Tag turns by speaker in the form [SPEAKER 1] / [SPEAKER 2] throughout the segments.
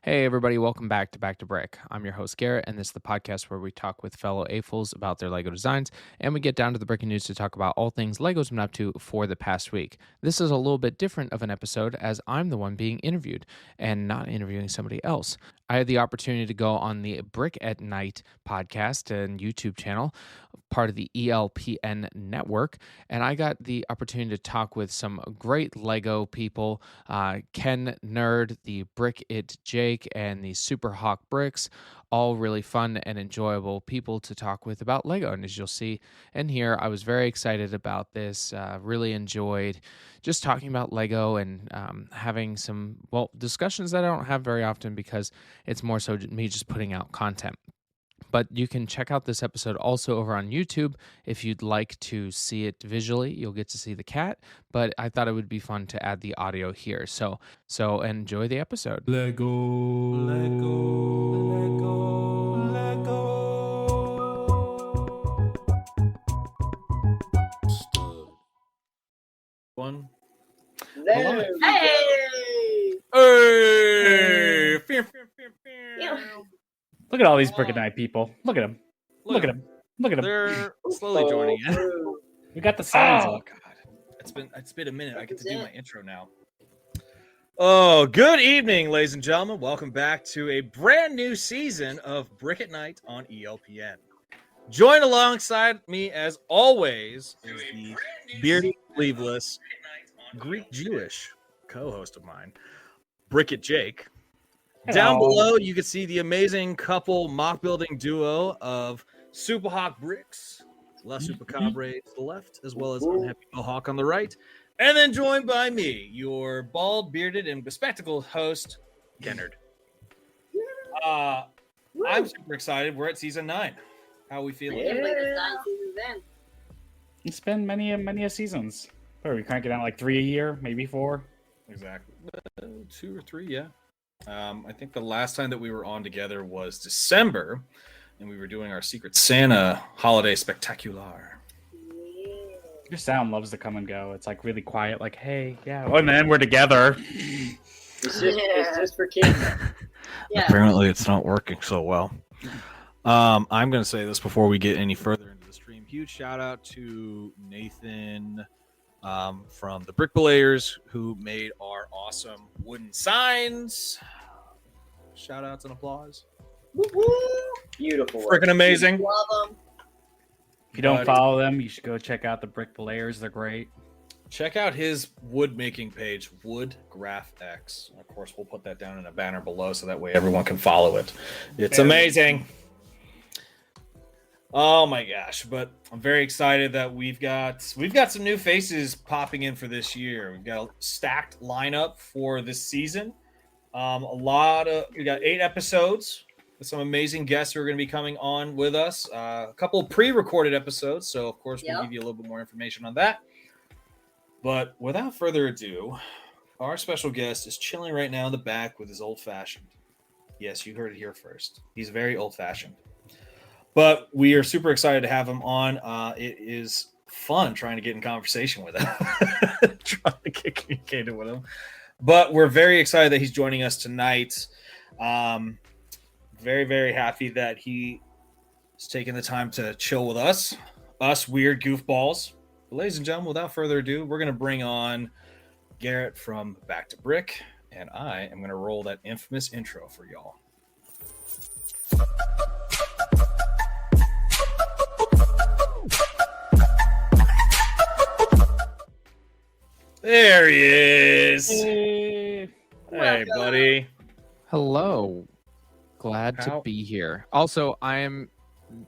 [SPEAKER 1] Hey everybody, welcome back to Back to Brick. I'm your host Garrett, and this is the podcast where we talk with fellow AFOLs about their LEGO designs, and we get down to the breaking news to talk about all things LEGO's been up to for the past week. This is a little bit different of an episode as I'm the one being interviewed, and not interviewing somebody else. I had the opportunity to go on the Brick.It.Jake podcast and YouTube channel, part of the ELPN network, and I got the opportunity to talk with some great LEGO people, Ken Nerd, the Brick.It.Jake, and the SupahawkBricks, all really fun and enjoyable people to talk with about LEGO. And as you'll see and hear, I was very excited about this, really enjoyed just talking about LEGO and having some, discussions that I don't have very often because it's more so me just putting out content. But you can check out this episode also over on YouTube if you'd like to see it visually. You'll get to see the cat, but I thought it would be fun to add the audio here. So enjoy the episode.
[SPEAKER 2] Lego. One.
[SPEAKER 3] There.
[SPEAKER 4] Hey!
[SPEAKER 2] Hey!
[SPEAKER 3] Look at all these Brick Nite people. Look at them. Look at them. Look at them.
[SPEAKER 2] They're slowly joining in.
[SPEAKER 3] We got the signs
[SPEAKER 2] Oh
[SPEAKER 3] up.
[SPEAKER 2] God, it's been a minute. I get to do my intro now. Oh, good evening, ladies and gentlemen. Welcome back to a brand new season of Brick.It.Nite on ELPN. Joined alongside me, as always, is the bearded, sleeveless, Greek Jewish co-host of mine, Brick.It.Jake. Down below, you can see the amazing couple mock building duo of SupahawkBricks, La SupahawkBricks to the left, as well as Unhappy Mohawk on the right. And then joined by me, your bald, bearded, and bespectacled host, Kennard. I'm super excited. We're at season 9. How are we feeling?
[SPEAKER 3] It's been many a seasons. What are we cranking out like 3 a year, maybe 4?
[SPEAKER 2] Exactly. 2 or 3, yeah. I think the last time that we were on together was December, and we were doing our Secret Santa holiday spectacular.
[SPEAKER 3] Your sound loves to come and go. It's like really quiet, like, hey, yeah. Oh, and then we're together.
[SPEAKER 4] It's just for kids. Yeah.
[SPEAKER 2] Apparently, it's not working so well. I'm going to say this before we get any further into the stream. Huge shout out to Nathan from the Brick Belayers, who made our awesome wooden signs. Shout outs and applause.
[SPEAKER 4] Woo-woo. Beautiful.
[SPEAKER 2] Freaking amazing.
[SPEAKER 4] Love them.
[SPEAKER 3] If you don't follow them, you should go check out the Brick Belayers. They're great.
[SPEAKER 2] Check out his wood making page, WoodGraphX. Of course, we'll put that down in a banner below so that way everyone can follow it. It's amazing. Oh my gosh, but I'm very excited that we've got some new faces popping in for this year. We've got a stacked lineup for this season. We got 8 episodes with some amazing guests who are going to be coming on with us. A couple pre-recorded episodes, so of course we'll give you a little bit more information on that. But without further ado, our special guest is chilling right now in the back with his old-fashioned. Yes, you heard it here first. He's very old-fashioned. But we are super excited to have him on. It is fun trying to get in conversation with him, trying to get communicated with him. But we're very excited that he's joining us tonight. Very, very happy that he is taking the time to chill with us weird goofballs. But ladies and gentlemen, without further ado, we're going to bring on Garrett from Back to Brick, and I am going to roll that infamous intro for y'all. There he is. Hey buddy.
[SPEAKER 1] Hello. Glad to be here. Also,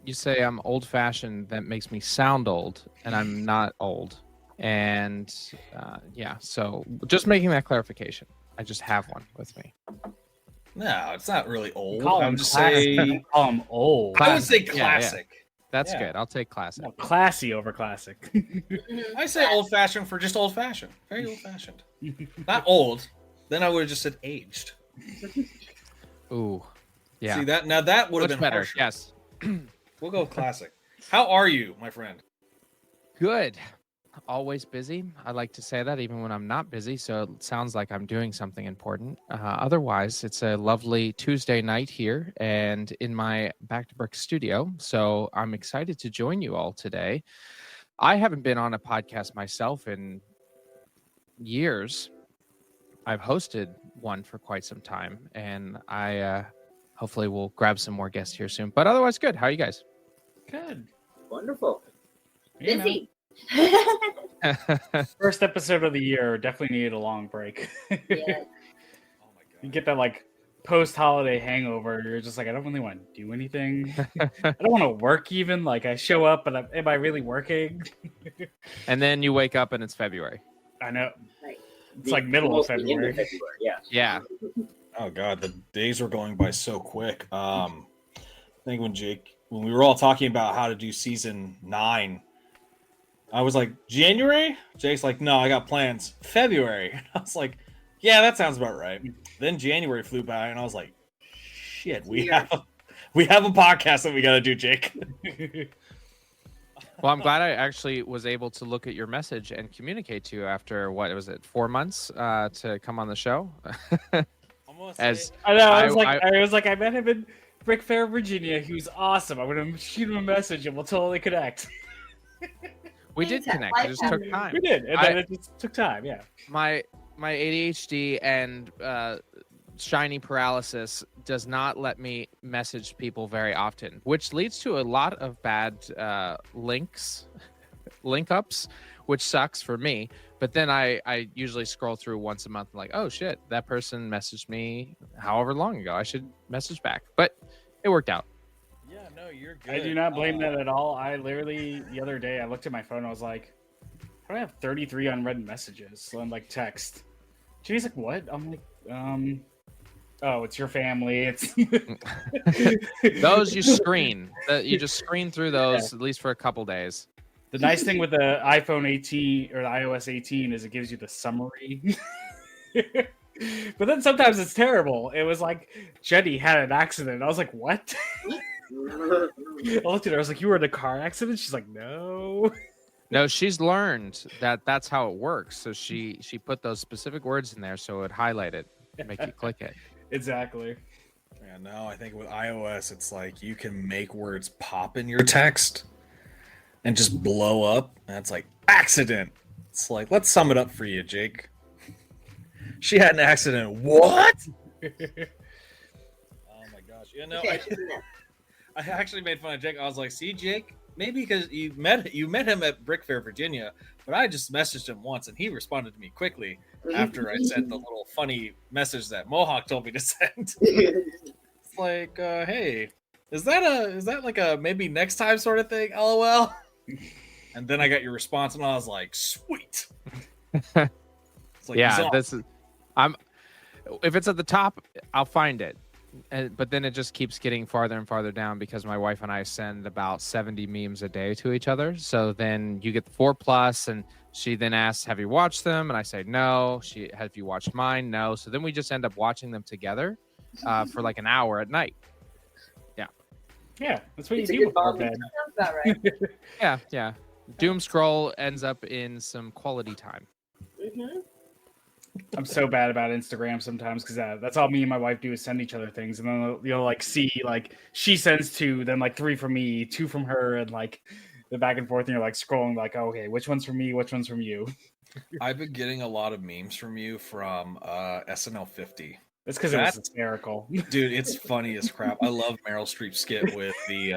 [SPEAKER 1] you say I'm old-fashioned. That makes me sound old, and I'm not old. And so just making that clarification. I just have one with me.
[SPEAKER 2] No, it's not really old.
[SPEAKER 3] Call
[SPEAKER 2] I'm
[SPEAKER 3] him
[SPEAKER 2] just
[SPEAKER 3] classic.
[SPEAKER 2] saying.
[SPEAKER 3] Call him old.
[SPEAKER 2] I would say
[SPEAKER 1] Yeah,
[SPEAKER 2] classic.
[SPEAKER 1] That's good. I'll take classic.
[SPEAKER 3] No, classy over classic.
[SPEAKER 2] I say old-fashioned for just old-fashioned. Very old-fashioned. Not old. Then I would have just said aged.
[SPEAKER 1] Ooh, yeah.
[SPEAKER 2] See that? Now that would have
[SPEAKER 1] Much
[SPEAKER 2] been
[SPEAKER 1] better.
[SPEAKER 2] harsher.
[SPEAKER 1] Yes.
[SPEAKER 2] We'll go classic. How are you, my friend?
[SPEAKER 1] Good. Always busy. I like to say that even when I'm not busy, so it sounds like I'm doing something important. Otherwise, it's a lovely Tuesday night here and in my Back to Brick studio. So I'm excited to join you all today. I haven't been on a podcast myself in years. I've hosted one for quite some time, and I hopefully will grab some more guests here soon. But otherwise, good. How are you guys?
[SPEAKER 3] Good.
[SPEAKER 4] Wonderful.
[SPEAKER 3] You know,
[SPEAKER 5] Busy.
[SPEAKER 3] first episode of the year, definitely needed a long break.
[SPEAKER 5] Yeah.
[SPEAKER 2] Oh my
[SPEAKER 3] You
[SPEAKER 2] god.
[SPEAKER 3] get that like post-holiday hangover. You're just like, I don't really want to do anything. I don't want to work even. Like I show up, but am I really working?
[SPEAKER 1] And then you wake up and it's February.
[SPEAKER 3] I know.
[SPEAKER 5] Right.
[SPEAKER 3] It's like middle of
[SPEAKER 4] The end
[SPEAKER 3] February.
[SPEAKER 4] Yeah.
[SPEAKER 1] Yeah.
[SPEAKER 2] Oh god, the days were going by so quick. I think when we were all talking about how to do season 9, I was like, January? Jake's like, no, I got plans. February. I was like, yeah, that sounds about right. Then January flew by, and I was like, shit, we have a podcast that we got to do, Jake.
[SPEAKER 1] Well, I'm glad I actually was able to look at your message and communicate to you after what was it, 4 months to come on the show. As
[SPEAKER 3] I know. I
[SPEAKER 1] I-
[SPEAKER 3] was like, I met him in Brick Fair, Virginia. He was awesome. I'm gonna shoot him a message, and we'll totally connect.
[SPEAKER 1] we did
[SPEAKER 5] Life
[SPEAKER 1] connect, it just took
[SPEAKER 5] happened.
[SPEAKER 1] time.
[SPEAKER 3] We did, and then it just took time. Yeah.
[SPEAKER 1] My ADHD and shiny paralysis does not let me message people very often, which leads to a lot of bad link ups, which sucks for me. But then I usually scroll through once a month and like, oh shit, that person messaged me however long ago. I should message back. But it worked out.
[SPEAKER 2] Yeah, no, you're good.
[SPEAKER 3] I do not blame that at all. I literally the other day I looked at my phone. And I was like, how do I have 33 unread messages on like text? She's like, what? I'm like, oh, it's your family. It's
[SPEAKER 1] Those you screen. You just screen through those at least for a couple days.
[SPEAKER 3] the nice thing with the iPhone 18 or the iOS 18 is it gives you the summary. But then sometimes it's terrible. It was like Jenny had an accident. I was like, what? I looked at her. I was like, you were in a car accident? She's like, no.
[SPEAKER 1] No, she's learned that that's how it works. So she put those specific words in there so it would highlight it, make you click it.
[SPEAKER 3] Exactly.
[SPEAKER 2] Yeah, no, I think with iOS, it's like you can make words pop in your text and just blow up. And it's like, accident. It's like, let's sum it up for you, Jake. She had an accident. What? Oh my gosh. You know, I actually made fun of Jake. I was like, see, Jake, maybe because you met him at Brick Fair, Virginia, but I just messaged him once and he responded to me quickly after I sent the little funny message that Mohawk told me to send. It's like, hey, is that like a maybe next time sort of thing? LOL. And then I got your response and I was like, sweet. It's like,
[SPEAKER 1] Yeah, if it's at the top, I'll find it. But then it just keeps getting farther and farther down because my wife and I send about 70 memes a day to each other. So then you get the 4+, and she then asks, have you watched them? And I say, no. Have you watched mine? No. So then we just end up watching them together for like an hour at night.
[SPEAKER 3] Yeah, that's what
[SPEAKER 4] It's a
[SPEAKER 3] you do
[SPEAKER 4] good
[SPEAKER 3] before
[SPEAKER 4] bonding
[SPEAKER 3] bed.
[SPEAKER 5] Sounds about right.
[SPEAKER 1] Yeah. Doom scroll ends up in some quality time.
[SPEAKER 3] I'm so bad about Instagram sometimes because that's all me and my wife do is send each other things, and then you'll like see like she sends 2, then like 3 from me, 2 from her, and like the back and forth, and you're like scrolling like, oh, okay, which one's from me, which one's from you?
[SPEAKER 2] I've been getting a lot of memes from you from SNL 50.
[SPEAKER 3] It's because it was hysterical.
[SPEAKER 2] Dude, it's funny as crap. I love Meryl Streep's skit with the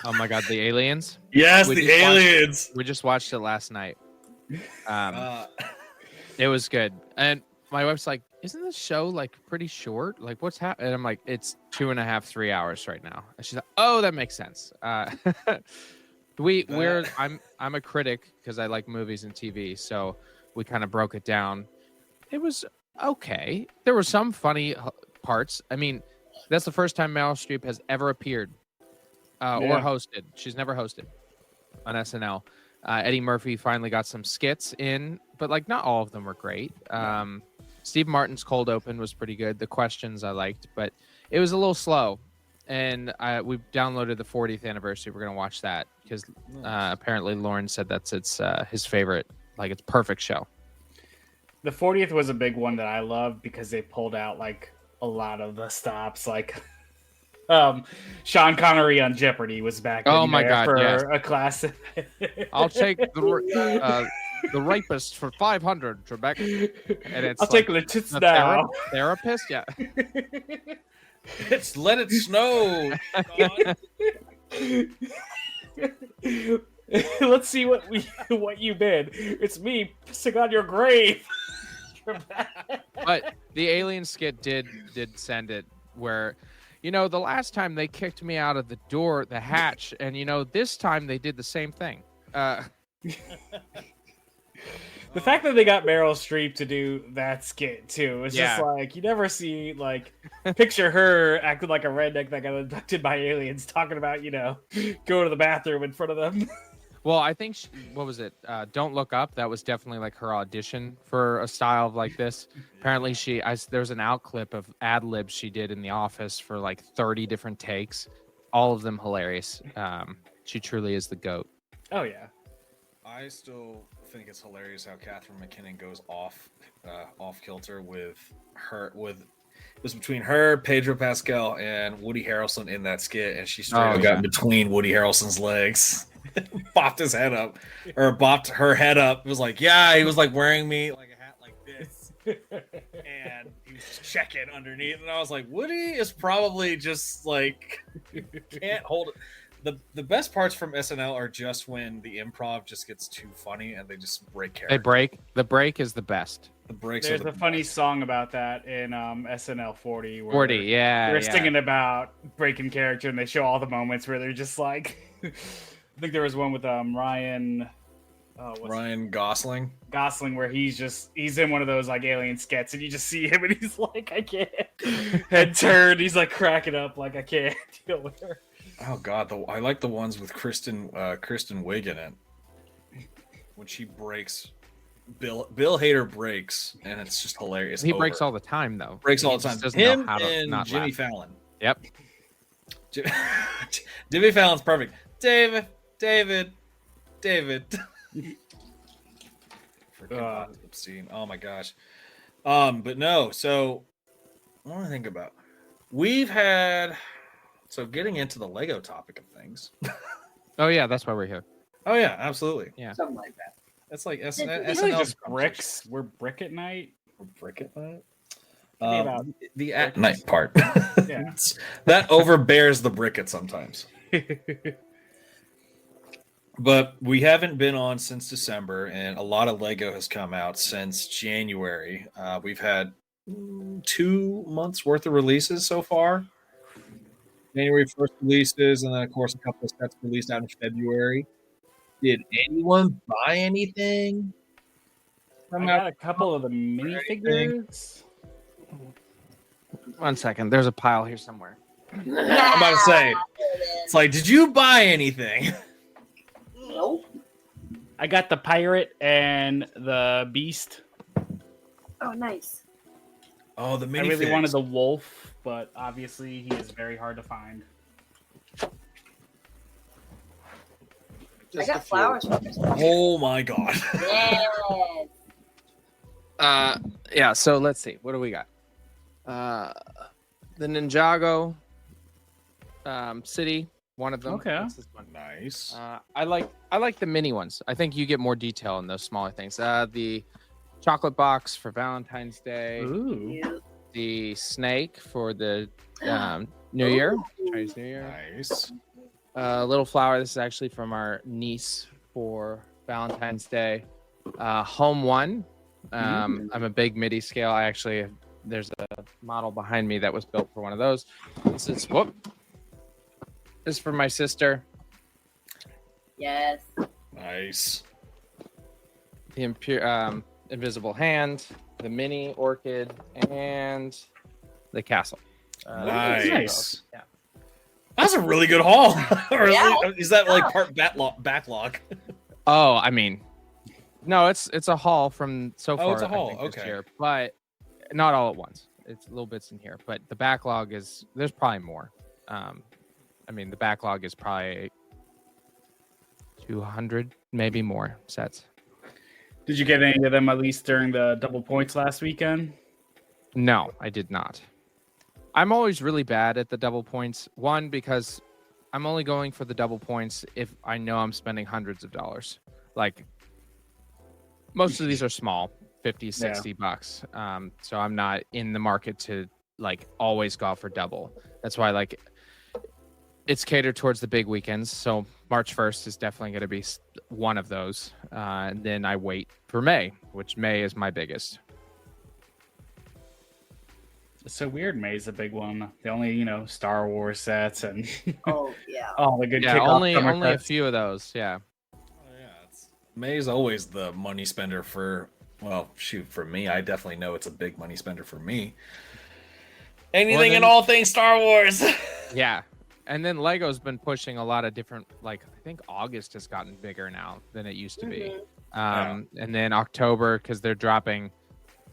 [SPEAKER 1] Oh my God, the aliens.
[SPEAKER 2] yes,
[SPEAKER 1] We
[SPEAKER 2] the
[SPEAKER 1] just watched-
[SPEAKER 2] aliens.
[SPEAKER 1] We just watched it last night. It was good. And my wife's like, isn't this show like pretty short? Like what's happening? And I'm like, it's 2.5, 3 hours right now. And she's like, oh, that makes sense. I'm a critic because I like movies and TV. So we kind of broke it down. It was okay. There were some funny parts. I mean, that's the first time Meryl Streep has ever appeared or hosted. She's never hosted on SNL. Eddie Murphy finally got some skits in, but like not all of them were great. Steve Martin's cold open was pretty good. The questions I liked, but it was a little slow. And we downloaded the 40th anniversary. We're gonna watch that because
[SPEAKER 2] Nice.
[SPEAKER 1] apparently Lauren said that's his favorite. Like, it's perfect show.
[SPEAKER 3] The 40th was a big one that I loved because they pulled out like a lot of the stops. Like, Sean Connery on Jeopardy was back.
[SPEAKER 1] Oh
[SPEAKER 3] in
[SPEAKER 1] my
[SPEAKER 3] there
[SPEAKER 1] God,
[SPEAKER 3] for
[SPEAKER 1] yes.
[SPEAKER 3] a classic.
[SPEAKER 1] I'll take the rapist for 500, Trebek. And it's
[SPEAKER 3] I'll
[SPEAKER 1] like
[SPEAKER 3] take Letitia's
[SPEAKER 1] the
[SPEAKER 3] now.
[SPEAKER 1] therapist. Yeah.
[SPEAKER 2] It's Let It Snow.
[SPEAKER 3] Let's see what you been. It's me pissing on your grave.
[SPEAKER 1] But the alien skit did send it where, the last time they kicked me out of the hatch, and this time they did the same thing.
[SPEAKER 3] The fact that they got Meryl Streep to do that skit too, it's just
[SPEAKER 1] Yeah.
[SPEAKER 3] like you never see picture her acting like a redneck that got abducted by aliens, talking about go to the bathroom in front of them.
[SPEAKER 1] Well, I think what was it? Don't Look Up. That was definitely like her audition for a style like this. Apparently, there's an out clip of ad libs she did in The Office for like 30 different takes, all of them hilarious. She truly is the GOAT.
[SPEAKER 3] Oh yeah.
[SPEAKER 2] I still think it's hilarious how Catherine McKinnon goes off kilter with her. It was between her, Pedro Pascal, and Woody Harrelson in that skit, and she straight up got between Woody Harrelson's legs, bopped his head up, or bopped her head up. It was like, yeah, he was like wearing me like a hat like this, and he was just checking underneath, and I was like, Woody is probably just like can't hold it. The best parts from SNL are just when the improv just gets too funny and they just break character.
[SPEAKER 1] They break. The break is the best.
[SPEAKER 2] The breaks.
[SPEAKER 3] There's
[SPEAKER 2] are
[SPEAKER 3] a funny song about that in SNL 40. Where
[SPEAKER 1] 40, yeah.
[SPEAKER 3] They're singing about breaking character, and they show all the moments where they're just like. I think there was one with Ryan
[SPEAKER 2] Gosling.
[SPEAKER 3] Gosling, where he's in one of those like alien skets, and you just see him, and he's like, I can't. Head turned, he's like cracking up, like I can't deal with her.
[SPEAKER 2] Oh God, I like the ones with Kristen Wiig in it. When she breaks, Bill Hader breaks, and it's just hilarious.
[SPEAKER 1] He breaks all the time, though.
[SPEAKER 2] Breaks all
[SPEAKER 1] He
[SPEAKER 2] the time.
[SPEAKER 1] just doesn't
[SPEAKER 2] Him
[SPEAKER 1] know how to
[SPEAKER 2] and
[SPEAKER 1] not
[SPEAKER 2] Jimmy
[SPEAKER 1] laugh.
[SPEAKER 2] Fallon.
[SPEAKER 1] Yep.
[SPEAKER 2] Jimmy Fallon's perfect. David. Freaking obscene. Oh my gosh. But no. So, what do I think about? So getting into the Lego topic of things.
[SPEAKER 1] Oh yeah, that's why we're here.
[SPEAKER 2] Oh yeah, absolutely.
[SPEAKER 1] Yeah.
[SPEAKER 4] Something like that.
[SPEAKER 2] It's like
[SPEAKER 3] It's
[SPEAKER 2] SNL.
[SPEAKER 3] really just bricks. We're Brick.It.Night.
[SPEAKER 2] Brick.It.Night.
[SPEAKER 3] About
[SPEAKER 2] The at night part.
[SPEAKER 3] Yeah.
[SPEAKER 2] That overbears the Brick.It sometimes. But we haven't been on since December, and a lot of Lego has come out since January. We've had 2 months worth of releases so far. January 1st releases, and then of course a couple of sets released out in February. Did anyone buy anything?
[SPEAKER 3] I got a couple of the minifigures.
[SPEAKER 1] 1 second. There's a pile here somewhere.
[SPEAKER 2] I'm about to say, it's like, did you buy anything?
[SPEAKER 4] Nope.
[SPEAKER 3] I got the pirate and the beast.
[SPEAKER 4] Oh, nice.
[SPEAKER 2] Oh, the
[SPEAKER 3] I
[SPEAKER 2] minifigs.
[SPEAKER 3] really wanted the wolf, but obviously he is very hard to find.
[SPEAKER 4] I got flowers for Christmas.
[SPEAKER 2] Oh my god.
[SPEAKER 4] Yes.
[SPEAKER 1] Yeah, so let's see. What do we got? The Ninjago city, one of them.
[SPEAKER 3] Okay.
[SPEAKER 1] That's this one.
[SPEAKER 2] Nice.
[SPEAKER 1] I like the mini ones. I think you get more detail in those smaller things. The chocolate box for Valentine's Day.
[SPEAKER 3] Ooh.
[SPEAKER 4] You.
[SPEAKER 1] The snake for the New Year, Chinese New Year.
[SPEAKER 2] Nice.
[SPEAKER 1] Little flower. This is actually from our niece for Valentine's Day. Home one. I'm a big MIDI scale. There's a model behind me that was built for one of those. This is for my sister.
[SPEAKER 4] Yes.
[SPEAKER 2] Nice.
[SPEAKER 1] The invisible hand, the mini orchid, and the castle.
[SPEAKER 2] Nice.
[SPEAKER 1] Yeah.
[SPEAKER 2] That's a really good haul. Or
[SPEAKER 4] Yeah.
[SPEAKER 2] is that like part backlog?
[SPEAKER 1] Oh, I mean, no, it's a haul from so far.
[SPEAKER 2] It's a haul,
[SPEAKER 1] I think, this
[SPEAKER 2] okay.
[SPEAKER 1] year, but not all at once. It's little bits in here, but the backlog there's probably more. I mean, the backlog is probably 200, maybe more sets.
[SPEAKER 3] Did you get any of them at least during the double points last weekend?
[SPEAKER 1] No, I did not. I'm always really bad at the double points. One, because I'm only going for the double points if I know I'm spending hundreds of dollars. Like, most of these are small, 50, 60 bucks. So I'm not in the market to like always go for double. That's why like it's catered towards the big weekends. So March 1st is definitely going to be one of those. And then I wait for May, which May is my biggest.
[SPEAKER 3] It's so weird. May's a big one. The only, Star Wars sets and
[SPEAKER 4] Oh yeah.
[SPEAKER 3] all the good
[SPEAKER 1] Yeah,
[SPEAKER 3] kickoff
[SPEAKER 1] only
[SPEAKER 3] summer
[SPEAKER 1] a
[SPEAKER 3] sets.
[SPEAKER 1] few of those. Yeah.
[SPEAKER 2] Oh, yeah, May's always the money spender for. Well, shoot, for me, I definitely know it's a big money spender for me. Anything and all things Star Wars.
[SPEAKER 1] Yeah. And then Lego's been pushing a lot of different, like, I think August has gotten bigger now than it used to be. And then October, because they're dropping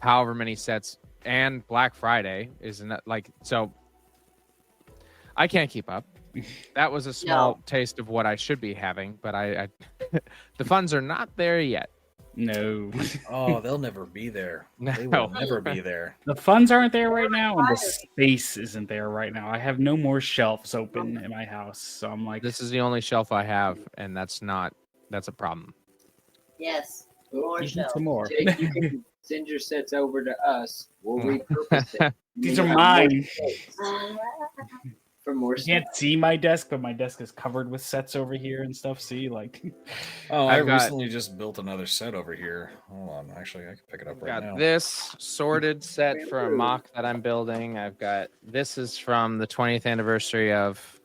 [SPEAKER 1] however many sets, and Black Friday isn't like, so I can't keep up. That was a small taste of what I should be having, but I the funds are not there yet.
[SPEAKER 3] No.
[SPEAKER 2] Oh, they'll never be there. They will never be there.
[SPEAKER 3] The funds aren't there right now, and the space isn't there right now. I have no more shelves open in my house, so I'm like,
[SPEAKER 1] This is the only shelf I have, and that's a problem.
[SPEAKER 4] Yes.
[SPEAKER 3] you
[SPEAKER 4] More
[SPEAKER 3] need
[SPEAKER 4] shells.
[SPEAKER 3] some more.
[SPEAKER 5] Jake, you can send your sets over to us. We'll repurpose it.
[SPEAKER 3] These
[SPEAKER 5] You
[SPEAKER 3] are
[SPEAKER 5] have more
[SPEAKER 3] mine.
[SPEAKER 5] space for more
[SPEAKER 3] You can't see my desk, but my desk is covered with sets over here and stuff. See, like,
[SPEAKER 2] Oh, I
[SPEAKER 1] I've got-
[SPEAKER 2] recently just built another set over here. Hold on. Actually, I can pick it up right
[SPEAKER 1] Got
[SPEAKER 2] now.
[SPEAKER 1] this sorted set for a mock that I'm building. I've got this is from the 20th anniversary of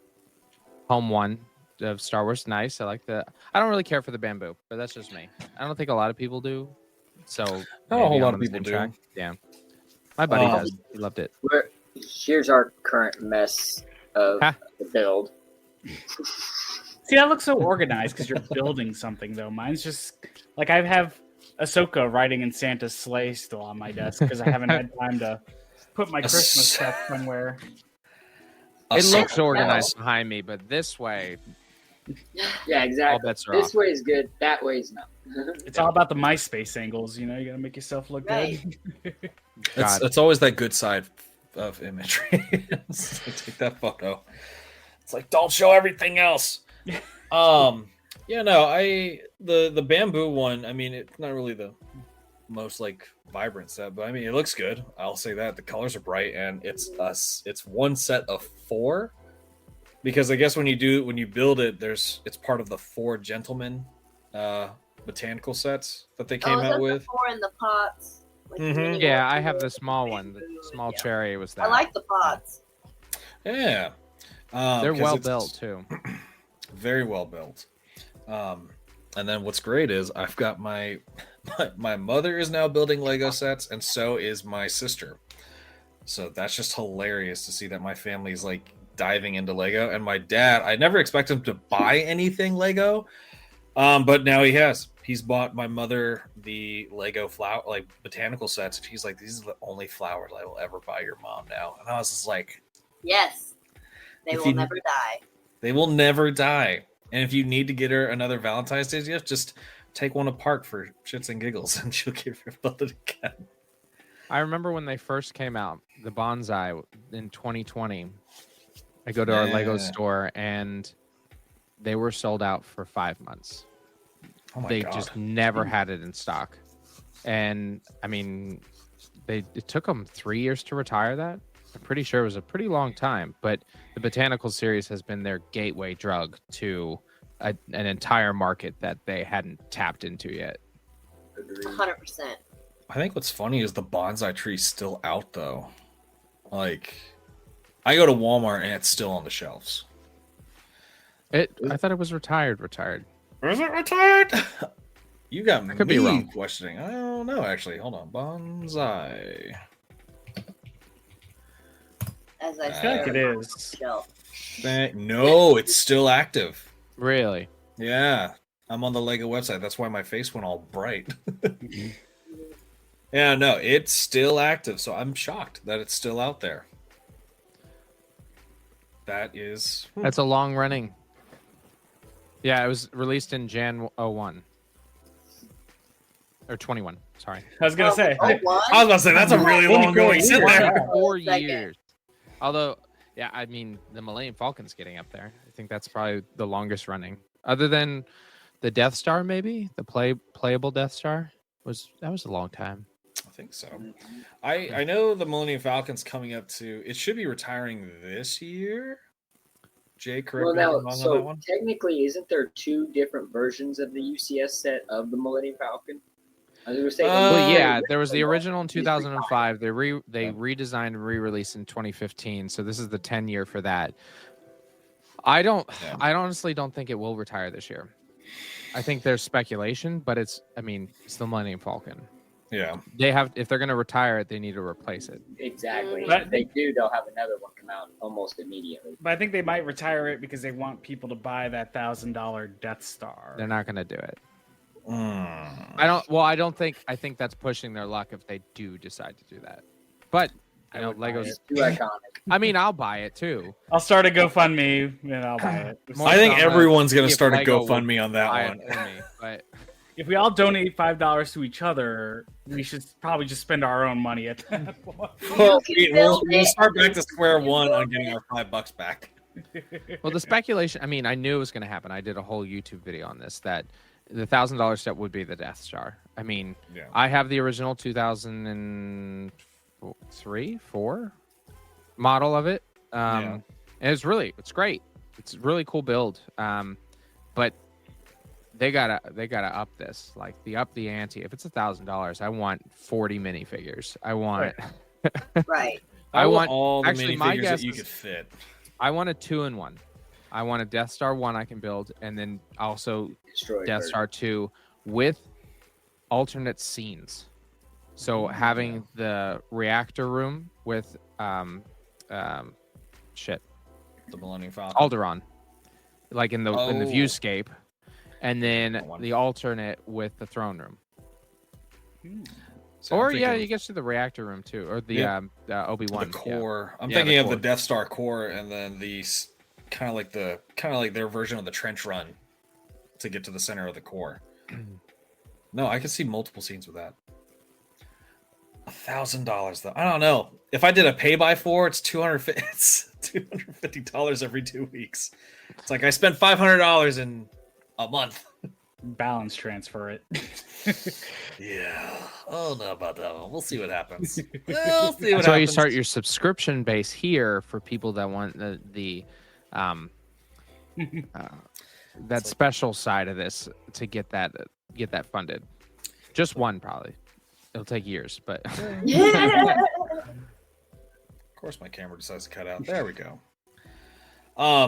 [SPEAKER 1] Home 1 of Star Wars. Nice. I like the. I don't really care for the bamboo, but that's just me. I don't think a lot of people do. So
[SPEAKER 2] Not a
[SPEAKER 1] maybe
[SPEAKER 2] whole
[SPEAKER 1] I'm
[SPEAKER 2] lot
[SPEAKER 1] on
[SPEAKER 2] of
[SPEAKER 1] the
[SPEAKER 2] people
[SPEAKER 1] same
[SPEAKER 2] do.
[SPEAKER 1] track. Yeah, my buddy
[SPEAKER 2] Um,
[SPEAKER 1] does. He loved it.
[SPEAKER 5] Here's our current mess of
[SPEAKER 1] Huh?
[SPEAKER 5] the build.
[SPEAKER 3] see, that looks so organized because you're building something, though. Mine's just like I have Ahsoka riding in Santa's sleigh still on my desk because I haven't had time to put my Christmas stuff somewhere.
[SPEAKER 1] It looks
[SPEAKER 2] Ahsoka.
[SPEAKER 1] organized behind me, but this way,
[SPEAKER 5] Yeah,
[SPEAKER 1] all
[SPEAKER 5] exactly.
[SPEAKER 1] bets are
[SPEAKER 5] This
[SPEAKER 1] off.
[SPEAKER 5] way is good. That way is not.
[SPEAKER 3] It's all about the MySpace angles, you gotta make yourself look
[SPEAKER 4] Right.
[SPEAKER 3] good.
[SPEAKER 1] God.
[SPEAKER 2] It's always that good side of imagery. It's like, take that photo. It's like, don't show everything else. Yeah, no, the bamboo one, I mean, it's not really the most like vibrant set, but I mean, it looks good. I'll say that the colors are bright, and it's one set of 4, because I guess when you build it, it's part of the 4 gentlemen botanical sets that they came
[SPEAKER 4] is
[SPEAKER 2] out
[SPEAKER 4] that
[SPEAKER 2] with.
[SPEAKER 4] the 4 in the pots? Like the
[SPEAKER 2] Mhm.
[SPEAKER 4] mini
[SPEAKER 1] Yeah,
[SPEAKER 4] ones
[SPEAKER 1] I
[SPEAKER 4] in
[SPEAKER 1] have the small one. The
[SPEAKER 4] bamboo,
[SPEAKER 1] small
[SPEAKER 4] yeah.
[SPEAKER 1] cherry was that.
[SPEAKER 4] I like the pots.
[SPEAKER 2] Yeah,
[SPEAKER 1] They're
[SPEAKER 2] 'cause
[SPEAKER 1] well
[SPEAKER 2] it's
[SPEAKER 1] built too.
[SPEAKER 2] very well built. And then what's great is I've got my mother is now building Lego sets, and so is my sister. So that's just hilarious to see that my family's like diving into Lego. And my dad, I never expect him to buy anything Lego, but now he has. He's bought my mother the Lego flower, like botanical sets. And he's like, these are the only flowers I will ever buy your mom now. And I was just like,
[SPEAKER 4] Yes. They
[SPEAKER 2] If
[SPEAKER 4] will
[SPEAKER 2] you-
[SPEAKER 4] never die.
[SPEAKER 2] they will never die. And if you need to get her another Valentine's Day gift, just take one apart for shits and giggles, and she'll give her build it again.
[SPEAKER 1] I remember when they first came out, the bonsai in 2020. I go to our Lego
[SPEAKER 2] Yeah.
[SPEAKER 1] store and they were sold out for 5 months.
[SPEAKER 2] Oh my
[SPEAKER 1] They
[SPEAKER 2] god!
[SPEAKER 1] just never had it in stock. And I mean, it took them 3 years to retire that. I'm pretty sure it was a pretty long time, but the botanical series has been their gateway drug to an entire market that they hadn't tapped into yet.
[SPEAKER 4] 100%.
[SPEAKER 2] I think what's funny is the bonsai tree's still out though. Like, I go to Walmart and it's still on the shelves.
[SPEAKER 1] I thought it was retired.
[SPEAKER 2] Is it retired? You got me
[SPEAKER 1] could be wrong.
[SPEAKER 2] questioning. I don't know actually. Hold on, bonsai.
[SPEAKER 4] As I
[SPEAKER 2] I
[SPEAKER 3] I feel
[SPEAKER 4] said,
[SPEAKER 3] like it is.
[SPEAKER 4] shelf.
[SPEAKER 2] No, it's still active.
[SPEAKER 1] Really?
[SPEAKER 2] Yeah, I'm on the Lego website. That's why my face went all bright. Yeah, no, it's still active. So I'm shocked that it's still out there. That is
[SPEAKER 1] That's a long running. Yeah, it was released in Jan 01 or 21. Sorry,
[SPEAKER 3] I was gonna say.
[SPEAKER 2] I was about to say that's a really long going sit there.
[SPEAKER 1] 4 years. Although, yeah, I mean the Millennium Falcon's getting up there. I think that's probably the longest running, other than the Death Star. Maybe the playable Death Star was a long time.
[SPEAKER 2] I think so. I know the Millennium Falcon's coming up to. It should be retiring this year. Jay, correct me if I'm wrong on that one.
[SPEAKER 5] Technically, isn't there 2 different versions of the UCS set of the Millennium Falcon? I was gonna say,
[SPEAKER 1] well, yeah, there was the original in 2005. They redesigned and re-released in 2015. So this is the 10-year for that. I honestly don't think it will retire this year. I think there's speculation, but it's the Millennium Falcon.
[SPEAKER 2] Yeah,
[SPEAKER 1] if they're going to retire it, they need to replace it.
[SPEAKER 5] exactly.
[SPEAKER 3] But
[SPEAKER 5] If they do, they'll have another one come out almost immediately.
[SPEAKER 3] But I think they might retire it because they want people to buy that $1,000 Death Star.
[SPEAKER 1] They're not going to do it.
[SPEAKER 2] Mm.
[SPEAKER 1] I think that's pushing their luck if they do decide to do that. But I know Legos.
[SPEAKER 5] It's too iconic.
[SPEAKER 1] I mean, I'll buy it too.
[SPEAKER 3] I'll start a GoFundMe and I'll buy it.
[SPEAKER 1] More
[SPEAKER 2] I think
[SPEAKER 1] so,
[SPEAKER 2] everyone's going to
[SPEAKER 1] if
[SPEAKER 2] start a
[SPEAKER 1] Lego
[SPEAKER 2] GoFundMe on that
[SPEAKER 1] Buy
[SPEAKER 2] one.
[SPEAKER 1] it for me, but
[SPEAKER 3] If we all donate $5 to each other, we should probably just spend our own money at that point.
[SPEAKER 2] Well, we'll start back to square one on getting our $5 back.
[SPEAKER 1] well, the speculation. I mean, I knew it was going to happen. I did a whole YouTube video on this. That the $1,000 set would be the Death Star. I mean,
[SPEAKER 2] Yeah.
[SPEAKER 1] I have the original 2003-4 model of it. And it's great. It's a really cool build. But they gotta up this, like up the ante. If it's $1,000, I want 40 minifigures. I want
[SPEAKER 4] Right.
[SPEAKER 1] I want
[SPEAKER 2] all the
[SPEAKER 1] actually my
[SPEAKER 2] minifigures
[SPEAKER 1] guess
[SPEAKER 2] that you
[SPEAKER 1] is-
[SPEAKER 2] could fit.
[SPEAKER 1] I want a 2-in-1. I want a Death Star 1 I can build, and then also
[SPEAKER 5] Destroyed
[SPEAKER 1] Death
[SPEAKER 5] version.
[SPEAKER 1] Star 2 with alternate scenes. So having the reactor room with
[SPEAKER 2] The Millennium Falcon.
[SPEAKER 1] Alderaan, like in the
[SPEAKER 2] Oh.
[SPEAKER 1] viewscape, and then
[SPEAKER 2] That one.
[SPEAKER 1] the alternate with the throne room.
[SPEAKER 2] So I'm
[SPEAKER 1] Or
[SPEAKER 2] thinking
[SPEAKER 1] you get to the reactor room too, or the
[SPEAKER 2] Yeah.
[SPEAKER 1] Obi-Wan.
[SPEAKER 2] the core. I'm
[SPEAKER 1] Yeah,
[SPEAKER 2] thinking
[SPEAKER 1] the
[SPEAKER 2] of the
[SPEAKER 1] core.
[SPEAKER 2] Death Star core, and then these kind of like their version of the trench run to get to the center of the core. No, I could see multiple scenes with that. $1,000 though. I don't know. If I did a pay by 4, it's $250 every 2 weeks. It's like I spent $500 in a month.
[SPEAKER 3] Balance transfer it.
[SPEAKER 2] Yeah. Oh, no about that one. We'll see what happens. We'll see what
[SPEAKER 1] That's why you
[SPEAKER 2] happens.
[SPEAKER 1] start your subscription base here for people that want that special side of this to get that funded. Just one probably. It'll take years, but
[SPEAKER 2] Of course, my camera decides to cut out. There we go.
[SPEAKER 5] Yeah,